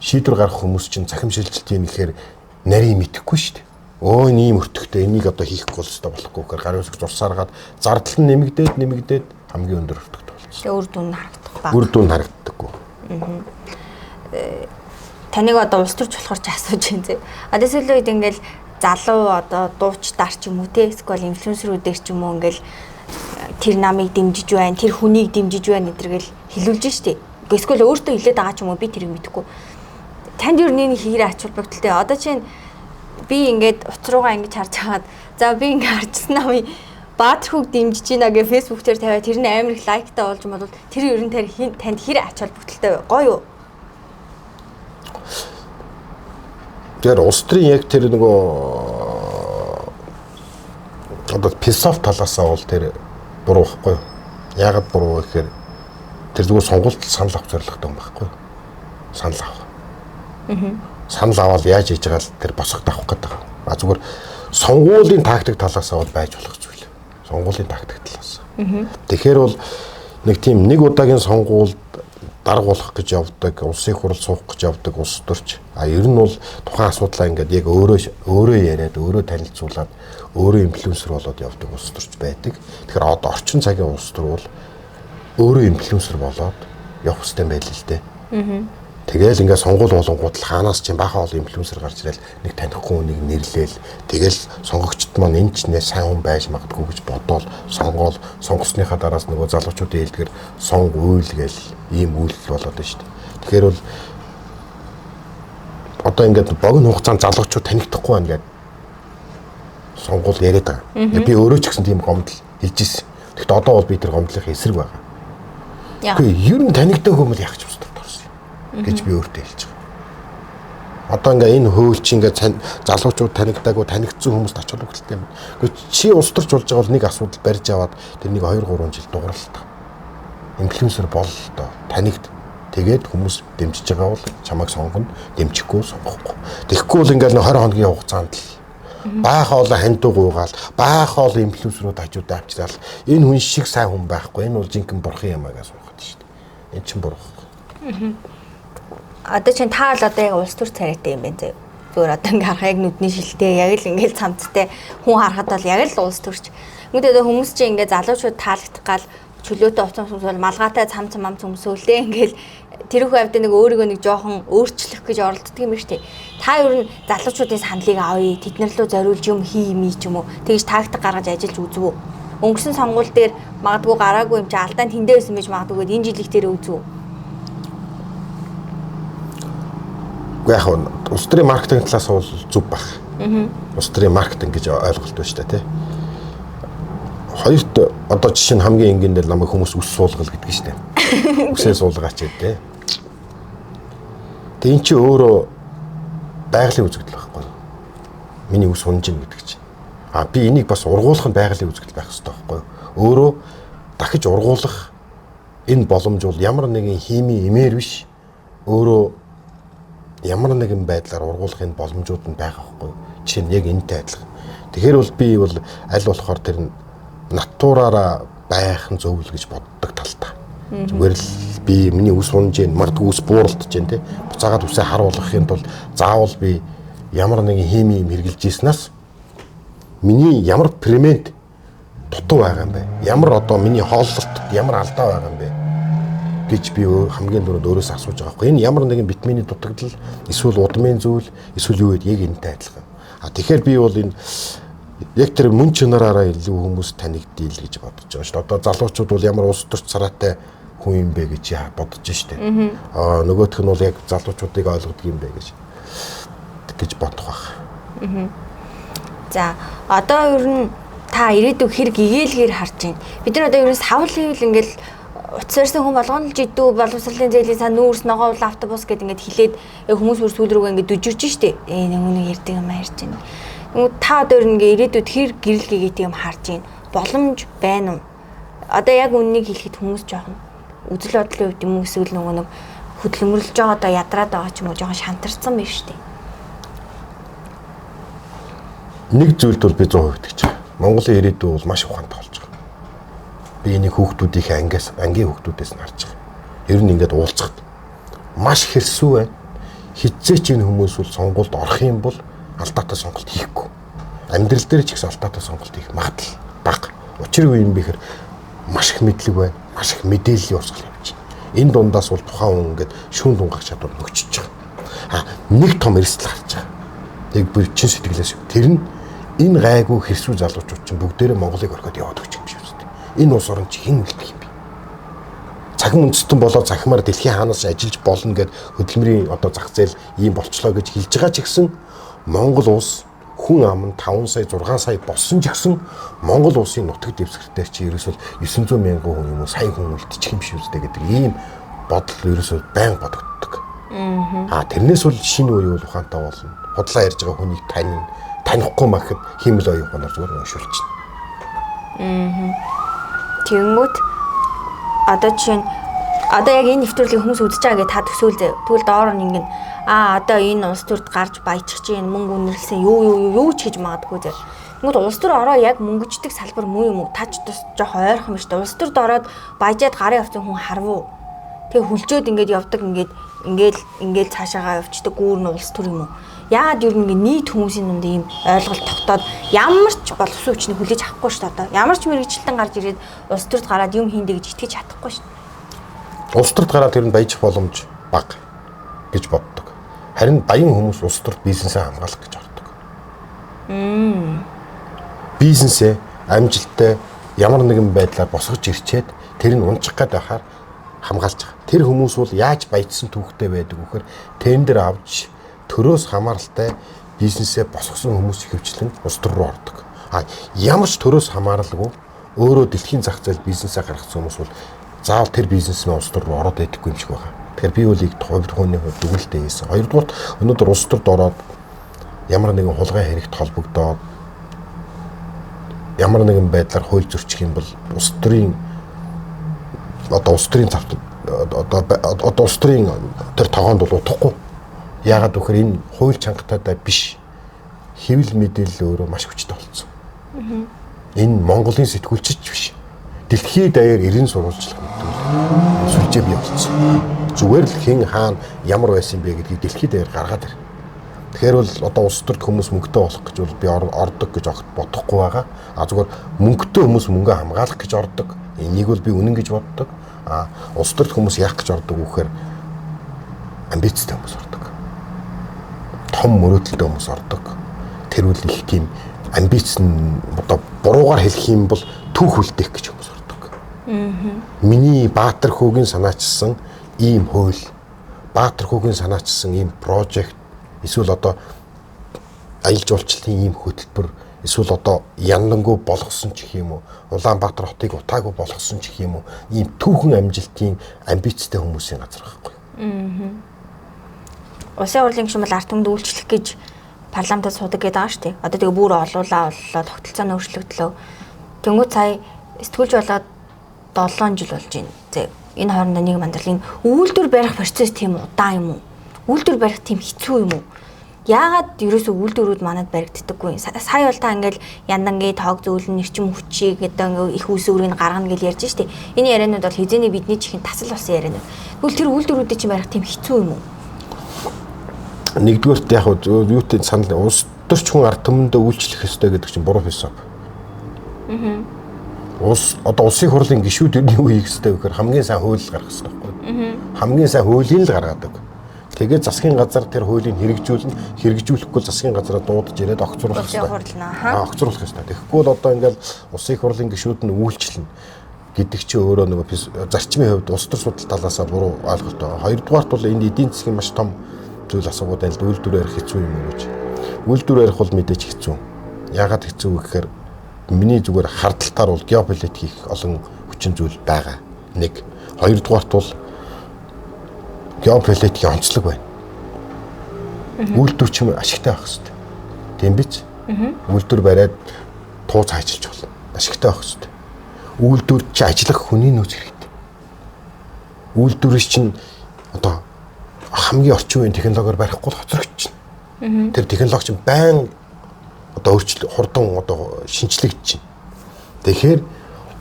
шийдвэр гаргах хүмүүс чинь цахим шилжилт юм гэхээр нарийн мэдэхгүй шүү дээ. Өө ийм өртөгтэй энийг одоо хийхгүй бол өстой болохгүй гэхээр гарын үсэг зурсааргаад зардал нь нэмэгдээд хамгийн өндөр өртөгтэй болчихсон.
Тэгээ үр дүн нь харагдах баг.
Үр дүн харагддаггүй.
Таныг одоо улс төрч болохоор ч асууж байна зэ. Одоо сүүлийн үед ингээл залуу одоо дуучдаар ч юм уу те эсвэл инфлюенсерүүдээр ч юм уу ингээл тэр намыг дэмжиж байна, тэр хүнийг дэмжиж байна гэдэргээл хэлүүлж штэ. Эсвэл өөртөө хэлээд байгаа ч юм уу би тэрийг мэдэхгүй. Танд юу нэг хийрээ ач холбогдолтой. Одоо чинь би ингээд уцруугаа ингэж харж хагаад за би ингээд харжсан намын Баатар хүүг дэмжиж байна гэж фэйсбүүк дээр тавиад тэр нь амар их лайктай болж юм бол тэр ер нь танд хэр ач холбогдолтой гоё юу?
Тэр улс төрийн яг тэр нөгөө одоо философи талаасаа бол тэр буруу байхгүй юу? Яагаад буруу вэ гэхээр тэр зүгээр сонгуульд санал авах зорилготой юм байхгүй юу? Санал авах. Санал аваад яаж хийж байгаа л тэр босгод авах гэдэг. Зүгээр сонгуулийн тактик талаасаа бол байж болох зүйл. Сонгуулийн тактик талаас. Тэгэхээр бол нэг тийм нэг удаагийн сонгуульд даргуулах гэж явдаг, улсын хурал суух гэж явдаг улс төрч. Ер нь бол тухайн асуудлаа ингээд яг өөрөө яриад, өөрөө танилцуулаад, өөрөө инфлюенсер болоод явдаг улс төрч байдаг. Тэгэхээр одоо орчин цагийн улс төр бол өөрөө инфлюенсер болоод явах хэрэгтэй байл л дээ. Тэгэл ингээд сонгуул болонгууд л хаанаас ч баха ол инфлюенсер гарч ирэл нэг танихгүй хүнийг нэрлээл тэгэл сонгогчд маань энэ ч нэ сайн хүн байж магадгүй гэж бодоол сонгосныхаа дараас нөгөө залуучуудын хэлдгэр сонг үйл гээл ийм үйлдэл болоод байна шүү дээ. Тэгэхээр бол одоо ингээд богино хугацаанд залуучууд танигдахгүй байна гэдэг сонгуул яриад байгаа. Би өөрөө ч гэсэн тийм гомдол хийж ирсэн. Тэгэхдээ одоо бол би тэр гомдлын эсрэг байгаа. Гэхдээ ер нь танигдсан хүмүүс яах ч юм гэж би өөртөө хэлж байгаа. Одоо ингээ энэ хөөл чи ингээ залуучууд танигдаагүй танигдсан хүмүүст ач холбогдолтой юм. Гэхдээ чи улс төрч болж байгаа бол нэг асуудал барьж аваад тэрнийг 2 3 жил дуурал та. Инфлюенсер бол тоо танигд. Тэгээд хүмүүс дэмжиж байгаа бол чамайг сонгоно, дэмжихгүй сонгохгүй. Тэгэхгүй бол ингээл 20 хоногийн хугацаанд л баахаа бол хандуу гуйгаал, баахаа бол инфлюенсерүүд хажуудаа авчраал. Энэ хүн шиг сайн хүн байхгүй. Энэ бол жинхэнэ бурхан юм аа гэж суугаад шүү дээ. Энэ чинь бурхан.
Одоо чинь та бол одоо яг улс төр царайтай юм байна зөө. Зүгээр одоо ингээ харах яг нүдний шилтэй, яг л ингээл цамцтай хүн харахад бол яг л улс төрч. Ингээд одоо хүмүүс чинь ингээ залуучууд таалагдах гал чөлөөтэй уцсан хүмүүс бол малгайтай цамц мамц өмсөөлээ ингээл тэрхүү авд нэг өөрийгөө нэг жоохон өөрчлөх гэж оролддог юм шүү дээ. Та ер нь залуучуудын саналыг авъя, тэднэр рүү зориулж юм хий юм ч юм уу. Тэгж тактик гаргаж ажиллаж үзв үү? Өнгөрсөн сонгуул дээр магадгүй гараагүй юм чи алдаа тэндээ байсан байж магадгүй энэ жилиг дээр үзв үү?
Яг нь улс төрийн маркетинг талаас бол зүг баг. Улс төрийн маркетинг гэж ойлголт байна шүү дээ, тий. Хоёрт одоо жишээ нь хамгийн энгийн дээр намайг хүмүүс үс суулгал гэдэг шүү дээ. Үсээ суулгаач гэдэг. Тэг эн чи өөрөө байгалийн үзэгдэл байхгүй. Миний үс унж ийн гэдэг чинь. Би энийг бас ургуулах нь байгалийн үзэгдэл байх хэрэгтэй байхгүй. Өөрөө дахиж ургуулах энэ боломж бол ямар нэгэн хими имээр биш. Өөрөө ямар нэгэн байдлаар ургуулах энэ боломжууд нь байгаа байхгүй. Жишээ нь яг энэтэй адилхан. Тэгэхээр бол би бол аль болохоор тэр натураараа байх нь зөв л гэж боддог талтай. Зүгээр л би миний үс унж ийн, магадгүй үс бууралтж ийн тий. Буцаагаад үсээ харуулахын тулд заавал би ямар нэгэн хими юм хэрглэж ийснаас миний ямар премент дутуу байгаа юм бэ? Ямар одоо миний хооллолтод ямар алдаа байгаа юм бэ гэж би хамгийн түрүүнд өөрөөсөө асууж байгаа байхгүй. Энэ ямар нэгэн витамины дутагдал, эсвэл удмын зүйл, эсвэл юу гэдэг яг энэтэй адилхан. Тэгэхээр би бол энэ яг тэр мөн чанараараа илүү хүмүүс танигдъя л гэж бодож байгаа шүү дээ. Одоо залуучууд бол ямар улс төрч цараатай хүн юм бэ гэж бодож штэ. Нөгөөх нь бол яг залуучуудыг ойлгодог юм бэ гэж бодох байх.
За одоо ер нь та ирээдүйг хэрэг игээйлгээр харж байна. Бид нар одоо ер нь савл хийвэл ингээл утсаарсан хүн болгоно л жидүү боловсролын зээлийн сан нүүрс ногоо автобус гэдэг ингээд хилээд хүмүүс бүр сүүл рүүгээ ингээд дүжирж штэ. Нэг ярьдаг юм ярьж байна. Та одоо ингээ ирээдүйд хэр гэрэл гээгээд юм харж байна. Боломж байна уу? Одоо яг үннийг хэлэхэд хүмүүс жоохон үзэл бодлын хувьд юм уу эсвэл нөгөө нэг хөдөлмөрлөж байгаа одоо ядраад байгаа ч юм уу жоохон шантарсан байна шүү дээ.
Нэг зүйлд бол би 100% гэж байна. Монголын ирээдүй бол маш ухаантай болж байгаа. Би энийг хүүхдүүдийнхээ ангийн хүүхдүүдээс нь харж байгаа. Ер нь ингээд уулзахад маш хэрсүү байна. Хизээч энэ хүмүүс бол сонгуульд орох юм бол алдаатай сонголт хийхгүй. Амьдрал дээр ч ихсэн алдаатай сонголт хийх магадлал бага. Учир юу юм бэ гэхээр маш их мэдлэг байна. Маш их мэдээллийн урсгал явж байна. Энэ дундаас бол тухайн хүн ингээд шүүн дунгах чадвар нөгчөж байгаа. Нэг том эрсдэл гарч байгаа. Тэг бүр чин сэтгэлээс тэр нь энэ гайгүй хэрсүү залуучууд чинь бүгдээрээ Монголыг орхиод яваад өгч юм шиг үстэй. Энэ улс орн чи хэн үлдэх юм бэ? Цахим үндэстэн болоод захимаар дэлхийн хаанаас ажиллаж болно гэд хөдөлмөрийн одоо зах зээл ийм болчлоо гэж хэлж байгаа ч гэсэн Монгол улс хүн ам нь 5 сая 6 сая болсон ч гэсэн Монгол улсын нутаг дэвсгэртээр чи ерөөсөө 900 мянган хүн юм уу сая хүн үлдчих юм шиг үстэй гэдэг ийм бодол ерөөсөө байнга бодогддог. Тэрнээс бол шинэ үе бол ухаантай болно. Худлаа ярьж байгаа хүнийг танихгүй махад химэл оюуханаар зүгээр уншуулж байна.
Тэнгүүт одоо чинь одоо яг энэ нэвтрүүлгийг хүмүүс үзэж байгаа гэж та төсөөлөө. Тэгвэл доор нь ингэн одоо энэ улс төрд гарч баяжчих чинь мөнгө үнэрлсэн юу ч хийж магадгүй зэрэг. Тэгвэл улс төр ороо яг мөнгөждөг салбар муу юм уу? Тач тус жоох ойрхон биш. Улс төрд ороод баяжаад гарын явцсан хүн харвуу. Тэгээ хүлжөөд ингээд явдаг ингээд цаашаагаа явцдаг гүүр нь улс төр юм уу? Яагаад юу нэг нийт хүмүүсийн дунд ийм ойлголт тогтоод ямар ч боловсон хүчнийг хүлээж авахгүй шүү дээ одоо. Ямар ч мэрэгчлэн гарч ирээд улс төрд гараад юм хийндэ гэж итгэж чадахгүй шүү дээ.
Улс төрд гараад тэр нь баяжих боломж бага гэж боддог. Харин баян хүмүүс улс төрд бизнесээ хамгаалах гэж ордог. Бизнесээ амжилттай ямар нэгэн байдлаар босгож ирчээд тэр нь унчих гээд байхаар хамгаалж байгаа. Тэр хүмүүс бол яаж баяжсан түүхтэй байдаг вөхөр тендер авч төрөөс хамааралтай бизнесээ босгосон хүмүүс ихэвчлэн улс төр рүү ордог. Ямар ч төрөөс хамааралгүй өөрөө дэлхийн зах зээл бизнесээ гаргасан хүмүүс бол заавал тэр бизнесмен улс төр рүү ороод идэггүй юм шиг байна. Тэгэхээр би бол их хувийн хувьд дүгнэлтээ хийсэн. Хоёрдугаар өнөөдөр улс төрд ороод ямар нэгэн хулгай хэрэгт холбогдоод ямар нэгэн байдлаар хууль зөрчих юм бол улс төрийн одоо улс төрийн тэр тогоонд бол утахгүй. Яагаад гэвэл энэ хууль чангатайдаа биш. Хэвлэл мэдээлэл өөрөө маш хүчтэй болсон. Энэ Монголын сэтгүүлчч биш. Дэлхийд даяар 90 сурвалжлах мэдээлэл сүлжээ бий болсон. Зүгээр л хэн хаана ямар байсан бэ гэдгийг дэлхийд даяар гаргаад ир. Тэгэхээр бол одоо улс төрд хүмүүс мөнгөтэй болох гэж бол би ордог гэж бодохгүй байгаа. Зүгээр мөнгөтэй хүмүүс мөнгө хамгаалах гэж ордог. Энийг бол би үнэн гэж боддог. Улс төрд хүмүүс яах гэж ордог вэ гэхээр амбицтай хүмүүс ордог. Том мөрөөдөлтэй хүмүүс ордог. Тэр үл их тийм амбиц нь одоо буруугаар хэлэх юм бол түүх үлдээх гэж хүмүүс ордог. Миний Баатар хүүгийн санаачилсан ийм хууль, Баатар хүүгийн санаачилсан ийм прожект, эсвэл одоо аялал жуулчлалын ийм хөтөлбөр, эсвэл одоо Янлангуу болгосон ч гэх юм уу, Улаанбаатар хотыг утаагүй болгосон ч гэх юм уу, ийм түүхэн амжилтын амбицтай хүмүүсийн газар байхгүй.
Улсын хурлын гишүүн бол ард түмэнд үйлчлэх гэж парламентод суудаг гэдэг байгаа шүү дээ. Одоо тэгээ бүр олуулаа тогтолцооны өөрчлөгдлөө. Тэнгүүд сая сэтгүүлч болоод 7 жил болж байна. Энэ хоорондоо нэг мандралын үйлдвэр барих процесс тийм удаан юм уу? Үйлдвэр барих тийм хэцүү юм уу? Яагаад ерөөсөө үйлдвэрүүд манад баригддаггүй? Сая бол та ингээл яндангийн тоог зөөлөн нэрчим хүчийг одоо их үүсвэрийг гаргана гэж ярьж штэ. Энэ ярианууд бол хизээний бидний чихэн тасал болсон ярианууд. Тэгвэл тэр үйлдвэрүүдийг чинь барих тийм хэцүү юм уу?
Нэгдүгээрт яг юутэй санал улс төрч хүн ард түмэндээ үйлчлэх ёстой гэдэг чинь буруу философи. Одоо улсын хурлын гишүүд юу хийх ёстой вэ гэхээр хамгийн сайн хууль гаргах ёстой байхгүй. Хамгийн сайн хуулийг л гаргадаг. Тэгээд засгийн газар тэр хуулийг хэрэгжүүлэхгүй засгийн газараа дуудаж ирээд огцруулах ёстой. Огцруулах ёстой. Тэгэхгүй бол одоо ингээл улсын хурлын гишүүд нь үйлчлэнэ гэдэг чинь өөрөө нөгөө зарчмын хувьд улс төр судал талаасаа буруу ойлголт байгаа. Хоёрдугаарт бол энэ эдийн засгийн маш том зүйл асуугаад байна л үйлдвэр ярих хэцүү юм уу гэж. Үйлдвэр ярих бол мэдээж хэцүү. Яагаад хэцүү вэ гэхээр миний зүгээр хардталтаар бол геополитик их олон хүчин зүйл байгаа. Нэг. Хоёрдугаарт бол геополитикийн онцлог байна. Үйлдвэр чинь ашигтай байх хэрэгтэй. Тийм биз? Үйлдвэр бариад тууз хайчилж болно. Ашигтай байх хэрэгтэй. Үйлдвэр чи ажиллах хүний нөөц хэрэгтэй. Үйлдвэрч чинь одоо хамгийн орчин үеийн технологиор барихгүй хоцрогч чинь. Тэр технологи чинь байн одоо хурдан одоо шинжлэгдэж чинь. Тэгэхээр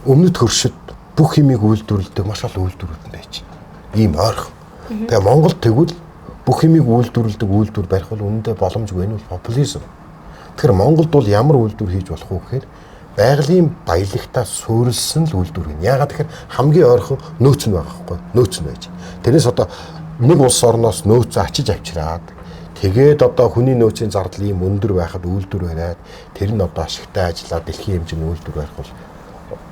өмнөд хөршид бүх юмыг үйлдвэрлэдэг маш олон үйлдвэрүүд байж байна. Ийм ойрхон. Тэгээ Монгол тэгвэл бүх юмыг үйлдвэрлэдэг үйлдвэр барих бол үнэндээ боломжгүй нь популизм. Тэгэхээр Монголд бол ямар үйлдвэр хийж болох вэ гэхээр байгалийн баялагтаа суурилсан л үйлдвэр гэнэ. Яагаад тэгэхээр хамгийн ойрхон нөөц нь байгаа байхгүй. Нөөц нь байж. Тэрнээс одоо нэг улс орноос нөөц ачиж авчираад тэгээд одоо хүний нөөцийн зардал ийм өндөр байхад үйлдвэр бариад тэр нь одоо ашигтай ажиллаад дэлхийн хэмжээний үйлдвэр барих бол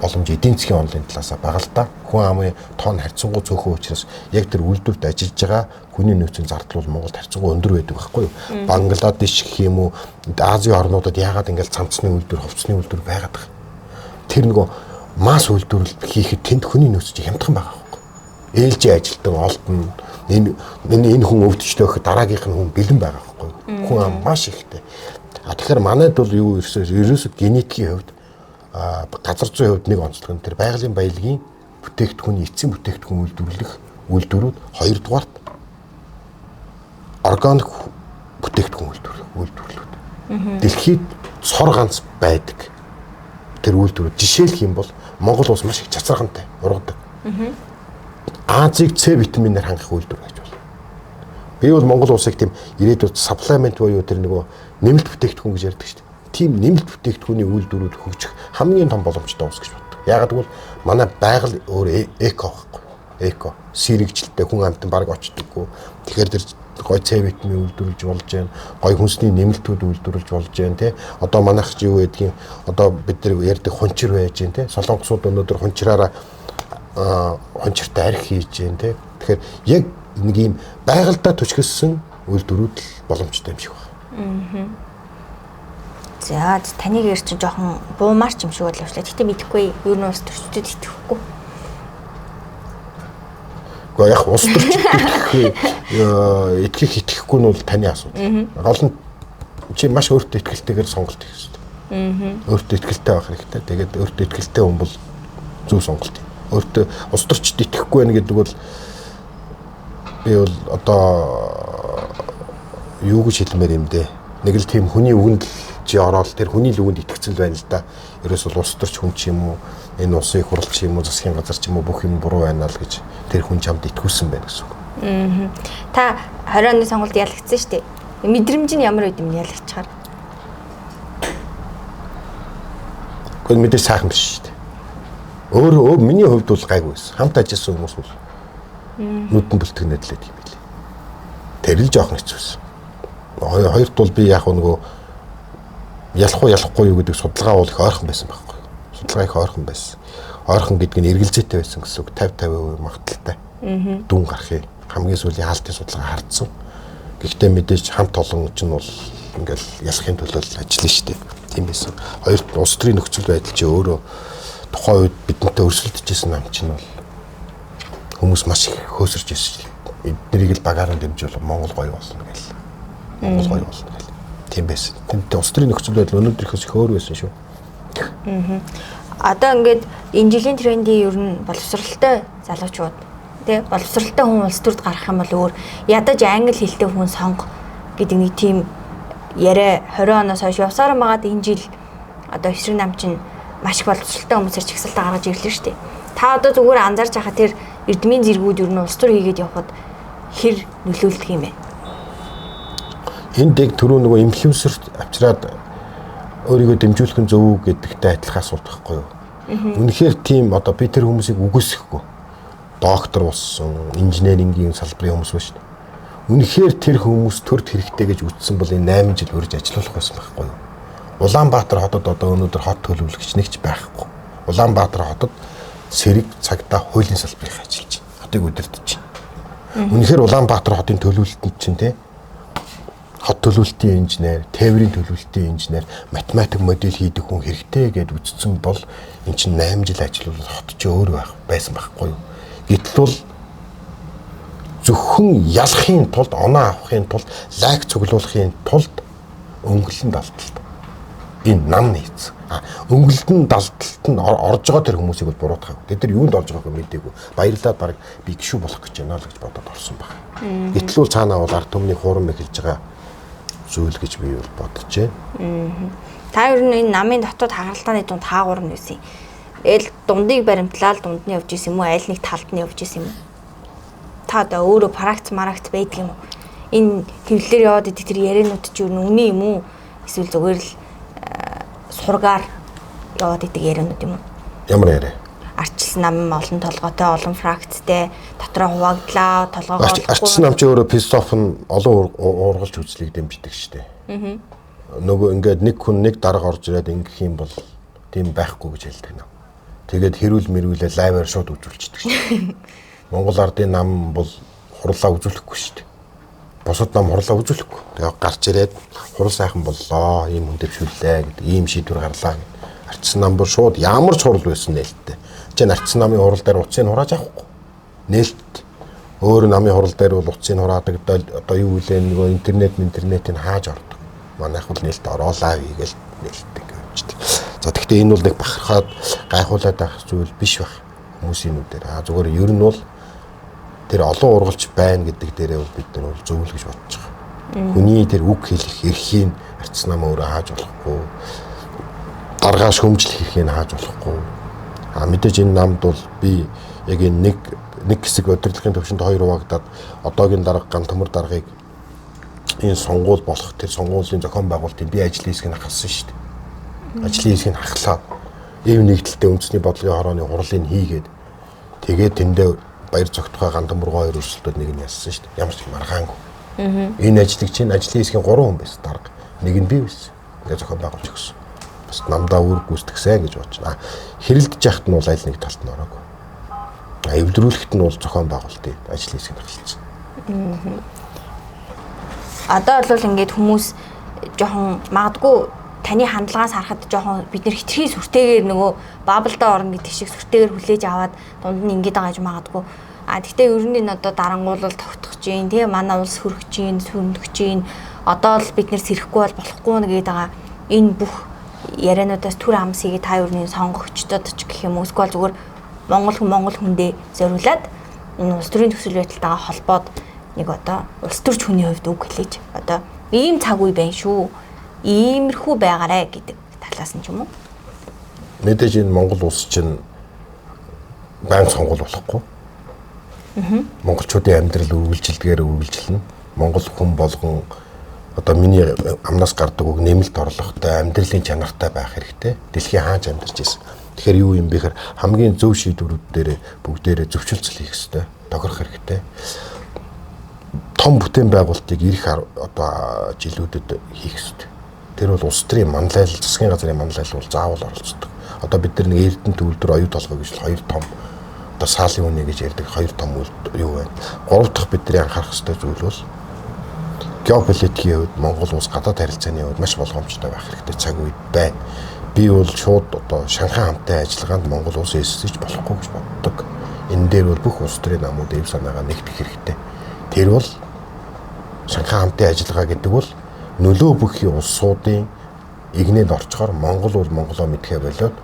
боломж эдийн засгийн онлын талаас байгаа л да. Хүн амын тоон харьцангуй цөөхөн учраас яг тэр үйлдвэрт ажиллаж байгаа хүний нөөцийн зардал бол Монголд харьцангуй өндөр байдаг байхгүй юу? Бангладеш гэх юм уу, Азийн орнуудад яагаад ингээл цамцны үйлдвэр, хувцсны үйлдвэр байгаад байгаа. Тэр нөгөө масс үйлдвэрлэл хийхэд тэнд хүний нөөц чинь хямдхан байгаа байхгүй юу? Ээлжийн ажилтан олдно. Энэ хүн өвдөжтэй өгөх дараагийнх нь хүн бэлэн байгаа байхгүй юу? Хүн ам маш ихтэй. Тэгэхээр манайд бол юу ерөөсөө генетикийн хувьд газар зүйн хувьд нэг онцлог нь тэр байгалийн баялагын бүтээгдэхүүний эцсийн бүтээгдэхүүн үйлдвэрлэх үйлдвэрүүд, хоёрдугаарт органик бүтээгдэхүүн үйлдвэрлэлүүд. Дэлхийд цор ганц байдаг тэр үйлдвэрүүд. Жишээлх юм бол Монгол улс маш их цацрагантай ургадаг. Азийг С витаминээр хангах үйлдвэр гэж байна. Би бол Монгол улсыг тийм ирээдүйд саплаймент буюу тэр нөгөө нэмэлт бүтээгдэхүүн гэж ярьдаг шүү дээ. Тийм нэмэлт бүтээгдэхүүний үйлдвэрүүд хөгжих хамгийн том боломжтой ус гэж боддог. Яагаад гэвэл манай байгаль өөр эко байхгүй. Эко, сэрэгжилтэй хүн амьтан баг очдоггүй. Тэгэхээр тэр гой С витамин үйлдвэрлэж болж байна. Гой хүнсний нэмэлтүүд үйлдвэрлэж болж байна тий. Одоо манайх ч юу гэдгийг одоо бид нар ярьдаг хунчир байж байна тий. Солонгосууд өнөөдөр хунчраараа хончиртай арх хийж जैन тий. Тэгэхээр яг нэг юм байгальдаа төчгөлсөн үйлдвэрүүд л боломжтой юм шиг байна.
За таныг ярьж жоохон буумаар ч юм шиг боловчлаа. Гэтэ мэдэхгүй юу нь улс төрчдөд итгэхгүй.
Гэхдээ яг улс төрчдөд итгэхгүй нь бол таны асуудал. Гол нь чи маш өөртөө итгэлтэйгээр сонголт хийх хэрэгтэй. Өөртөө итгэлтэй байх хэрэгтэй. Тэгээд өөртөө итгэлтэй хүн бол зөв сонголт. Өөртөө улс төрчд итгэхгүй байх гэдэг бол Би бол одоо юу гэж хэлмээр юм дээ. Нэг л тийм хүний үгэнд чи ороод тэр хүний л үгэнд итгэцэл байна л да. Ерөөс бол улс төрч хүн ч юм уу, энэ улсын их хурл ч юм уу, засгийн газар ч юм уу бүх юм буруу байна л гэж тэр хүн чамд итгүүлсэн байна гэсэн үг.
Та 20 оны сонгуульд ялагдсан шүү дээ. Мэдрэмж нь ямар үед юм ялагчаар?
Гэхдээ мэдээж сайхан биш шүү дээ. Өөрөө миний хувьд бол гайгүй байсан. Хамт ажилласан хүмүүс бол нүдэн бүлтгэнэд л юм билээ. Тэр л жоохон хэцүүсэн. Хоёрт бол би яг нөгөө ялахгүй юу гэдэг судалгаа бол их ойрхон байсан байхгүй. Судалгаа их ойрхон байсан. Ойрхон гэдэг нь эргэлзээтэй байсан гэсэн үг. 50-50% магадaltaй. Дүн гарахыг хамгийн сүүлийн хаалтын судалгаа хардсан. Гэхдээ мэдээж хамт олон ч нь бол ингээл ялахын төлөө ажиллана шүү дээ. Тийм байсан. Хоёрт улс төрийн нөхцөл байдал чи өөрөө тухайн үед бидэнтэй өрсөлдөж нам чинь бол хүмүүс маш их хөөсөрж ирсэн. Эднэрийг л багаараа дэмжүүл Монгол гоё болно гэл. Монгол гоё болно гэл. Тийм байсан. Тэмтэй улс төрийн нөхцөл байдал өнөөдрийнхөөс их өөр байсан шүү.
Одоо ингээд энэ жилийн трендийн ер нь боловсралтай залуучууд тий боловсралтай хүн улс төрд гарах юм бол өөр ядаж англи хэлтэй хүн сонго гэдэг нэг тийм яриа 20 оноос хойш явсаар магаад энэ жил одоо эсрэг нам чинь маш их боловсралтай хүмүүсээр чагсалтаа гаргаж ирлээ шүү дээ. Та одоо зүгээр анзаарч байхад тэр эрдмийн зэргүүд ер нь улс төр хийгээд явхад хэр нөлөөлдөг юм бэ?
Энэ дэг түрүү нөгөө инфлюенсерт авчираад өөрийгөө дэмжүүлэх нь зөв үү гэдэгтэй адилхан асуулт байхгүй юу? Үнэхээр тийм одоо би тэр хүмүүсийг үгүйсэхгүй. Доктор болсон, инженерингийн салбарын хүмүүс ба шүү дээ. Үнэхээр тэр хүмүүс төрд хэрэгтэй гэж үзсэн бол энэ 8 жил үрж ажиллах байсан байхгүй юу? Улаанбаатар хотод одоо өнөөдөр хот төлөвлөгч нэгч байхгүй. Улаанбаатар хотод сэрэг цагдаа хуулийн салбарыг ажиллаж байна. Хотыг удирдах байна. Үнэхээр Улаанбаатар хотын төлөвлөлтөнд чинь те хот төлөвлөлтийн инженер, тээврийн төлөвлөлтийн инженер, математик модель хийдэг хүн хэрэгтэй гэж үзсэн бол эн чинь 8 жил ажиллавал хот ч өөр байсан байхгүй юу? Гэтэл бол зөвхөн ялахын тулд, оноо авахын тулд, лайк цуглуулахын тулд өнгөлн далталт. Энэ нам нийц. Өнгөлтөн далталт нь орж байгаа тэр хүмүүсийг бол буруутгаагүй. Тэд нар юунд орж байгааг мэдээгүй. Баярлаад баг би гişүү болох гэж байна л гэж бодоод орсон баг. Гэтэл бол цаанаа бол ард түмний хуурам эхэлж байгаа зүйл гэж би бол бодож байна.
Та ер нь энэ намын дотоод хагаралтааны дунд хаагуур нь юусэн? Ээл дундыг баримтлаад дунд нь явж исэн юм уу? Айл нэг талд нь явж исэн юм уу? Та одоо өөрөө практ байдаг юм уу? Энэ хэвлэлээр яваад идэх тэр ярианууд чи юу үнэн юм уу? Эсвэл зүгээр л сургаар яваад идэх ярианууд юм уу?
Ямар яриа?
Арчилсан нам олон толгойтой, олон фракттэй, дотроо хуваагдлаа, толгойгоо
арчилсан нам чи өөрөө пистоф нь олон ургалж үзлийг дэмждэг штэ. Нөгөө ингээд нэг хүн нэг дарга орж ирээд ингэх юм бол тийм байхгүй гэж хэлдэг юм. Тэгээд хэрүүл мэрүүлээ лайваар шууд үзүүлчихдэг штэ. Монгол ардын нам бол хурлаа үзүүлэхгүй шүү дээ. Бусад нам хурлаа үзүүлэхгүй. Тэгээ гарч ирээд хурал сайхан боллоо, ийм хүн дэвшүүллээ гэдэг ийм шийдвэр гарлаа гэд. Арчсан нам бол шууд ямар ч хурал байсан нээлттэй. Жин арчсан намын хурал дээр утсыг хурааж авахгүй. Нээлт. Өөр намын хурал дээр бол утсыг хураадаг одоо юу вэ нөгөө интернетийг хааж ордог. Манайх бол нээлттэй ороолаа хийгээл нээлттэй гэвчдэг. За тэгэхээр энэ бол нэг бахархаад гайхуулаад байх зүйл биш байх. Хүмүүсийн нүдээр. Зүгээр ер нь бол тэр олон ургалж байна гэдэг дээрээ бид нар бол зөв л гэж бодож байгаа. Хүний тэр үг хэлэх эрхийг арчсан нам өөрөө хааж болохгүй. Даргаа шөмжлөх эрхийг хааж болохгүй. Мэдээж энэ намд бол би яг энэ нэг хэсэг удирдлагын төвшөнд 2 хуваагдаад одоогийн дарга ган төмөр даргыг энэ сонгуул болох тэр сонгуулийн зохион байгуулалтын би ажлын хэсгийг хассан шүү дээ. Ажлын хэсгийг хахлаа. Ийм нэгдэлтэй үндэсний бодлогын хорооны хурлыг хийгээд тэгээд тэндээ баяр цогтгой ган төмөр 2 өрсөлдөд нэг нь ялсан шүү дээ. Ямар ч маргаангүй. Энэ ажлыг чинь ажлын хэсгийн 3 хүн байсан дарга. Нэг нь би байсан. Ингээ зохион байгуулж өгсөн. Бас намдаа үүрэг гүйцэтгэсэн гэж бодож байна. Хэрэлдэж яхад нь бол аль нэг талд нь ороогүй. Эвдрүүлэхэд нь бол зохион байгуулалтын ажлын хэсгийг хасчихсан.
Одоо бол ингээд хүмүүс жоохон магадгүй таны хандлагаас харахад жоохон бид нэр хитрхи сүртэйгээр нөгөө баблдаа орно гэдэг шиг сүртэйгээр хүлээж аваад дунд нь ингээд байгаа гэж магадгүй. Гэхдээ ер нь энэ одоо дарангуулал тогтох чинь тийм манай улс хөрөх чинь, сүрмдөх чинь одоо л бид нэр сэрэхгүй бол болохгүй нэгээд байгаа. Энэ бүх яриануудаас түр хамсыг та ер нь сонгогчдод ч гэх юм уу эсвэл зүгээр монгол хүндээ зориулаад энэ улс төрийн төсөл байдалтайгаа холбоод нэг одоо улс төрч хүний хувьд үг хэлээж одоо ийм цаг үе байна шүү. Иймэрхүү байгаарэ гэдэг талаас нь ч юм уу.
Мэдээж энэ Монгол улс чинь байнга сонгол болохгүй. Монголчуудын амьдрал үргэлжилнэ. Монгол хүн болгон одоо миний амнаас гардаг үг нэмэлт орлоготой, амьдралын чанартай байх хэрэгтэй. Дэлхийн хаач амьдарч ирсэн. Тэгэхээр юу юм бэ гэхээр хамгийн зөв шийдвэрүүд дээр бүгдээрээ зөвшөөрлөл хийх хэрэгтэй. Тохирох хэрэгтэй. Том бүтээн байгуулалтыг ирэх одоо жилүүдэд хийх хэрэгтэй. Тэр бол улс төрийн манлайл, засгийн газрын манлайл бол заавал оролцдог. Одоо бид нар нэг Эрдэнэ төвлөр оюу толгой гэж хоёр том одоо саалын үнэ гэж ярьдаг хоёр том юу байна. Гурав дахь бидний анхаарах ёстой зүйл бол геополитикийн хувьд Монгол улс гадаад харилцааны хувьд маш болгоомжтой байх хэрэгтэй цаг үед байна. Би бол шууд одоо Шанхай хамтын ажиллагаанд Монгол улс эсэж болохгүй гэж боддог. Энэ дээр бол бүх улс төрийн намууд эв санаагаа нэгтгэх хэрэгтэй. Тэр бол Шанхай хамтын ажиллагаа гэдэг бол нөлөө бүхий улсуудын игнэнд орчхоор Монгол бол Монголоо мэдхээ болоод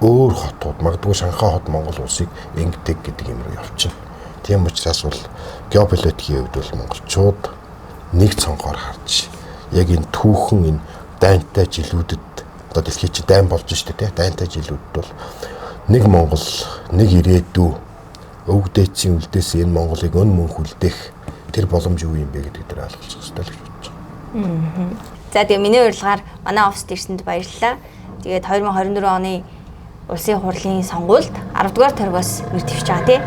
өөр хотууд магадгүй Шанхай хот Монгол улсыг ингэдэг гэдэг юм руу явчихна. Тийм учраас бол геополитикийн хувьд бол монголчууд нэг цонхоор харж яг энэ түүхэн энэ дайнтай жилүүдэд одоо дэлхий чи дайн болж штэ тий дайнтай жилүүдэд бол нэг Монгол нэг ирээдүй өвгдээцийн үлдээс энэ Монголыг өн мөн хүлдээх тэр боломж юу юм бэ гэдэг дээр ойлгох хэрэгтэй л гэж бодож байна.
За тэгээ миний урилгаар манай оффист ирсэнд баярлалаа. Тэгээд 2024 оны улсын хурлын сонгуульд 10 дугаар торгоос нэр дэвшиж байгаа тий.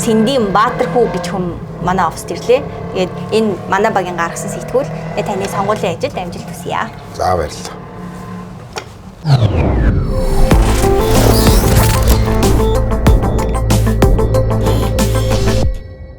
Цэндийн Баатархүү гэж хүн манай оффист ирлээ. Тэгээд энэ манай багийн гаргасан сэтгүүл таны сонгуулийн ажилд амжилт хүсье.
За баярлалаа.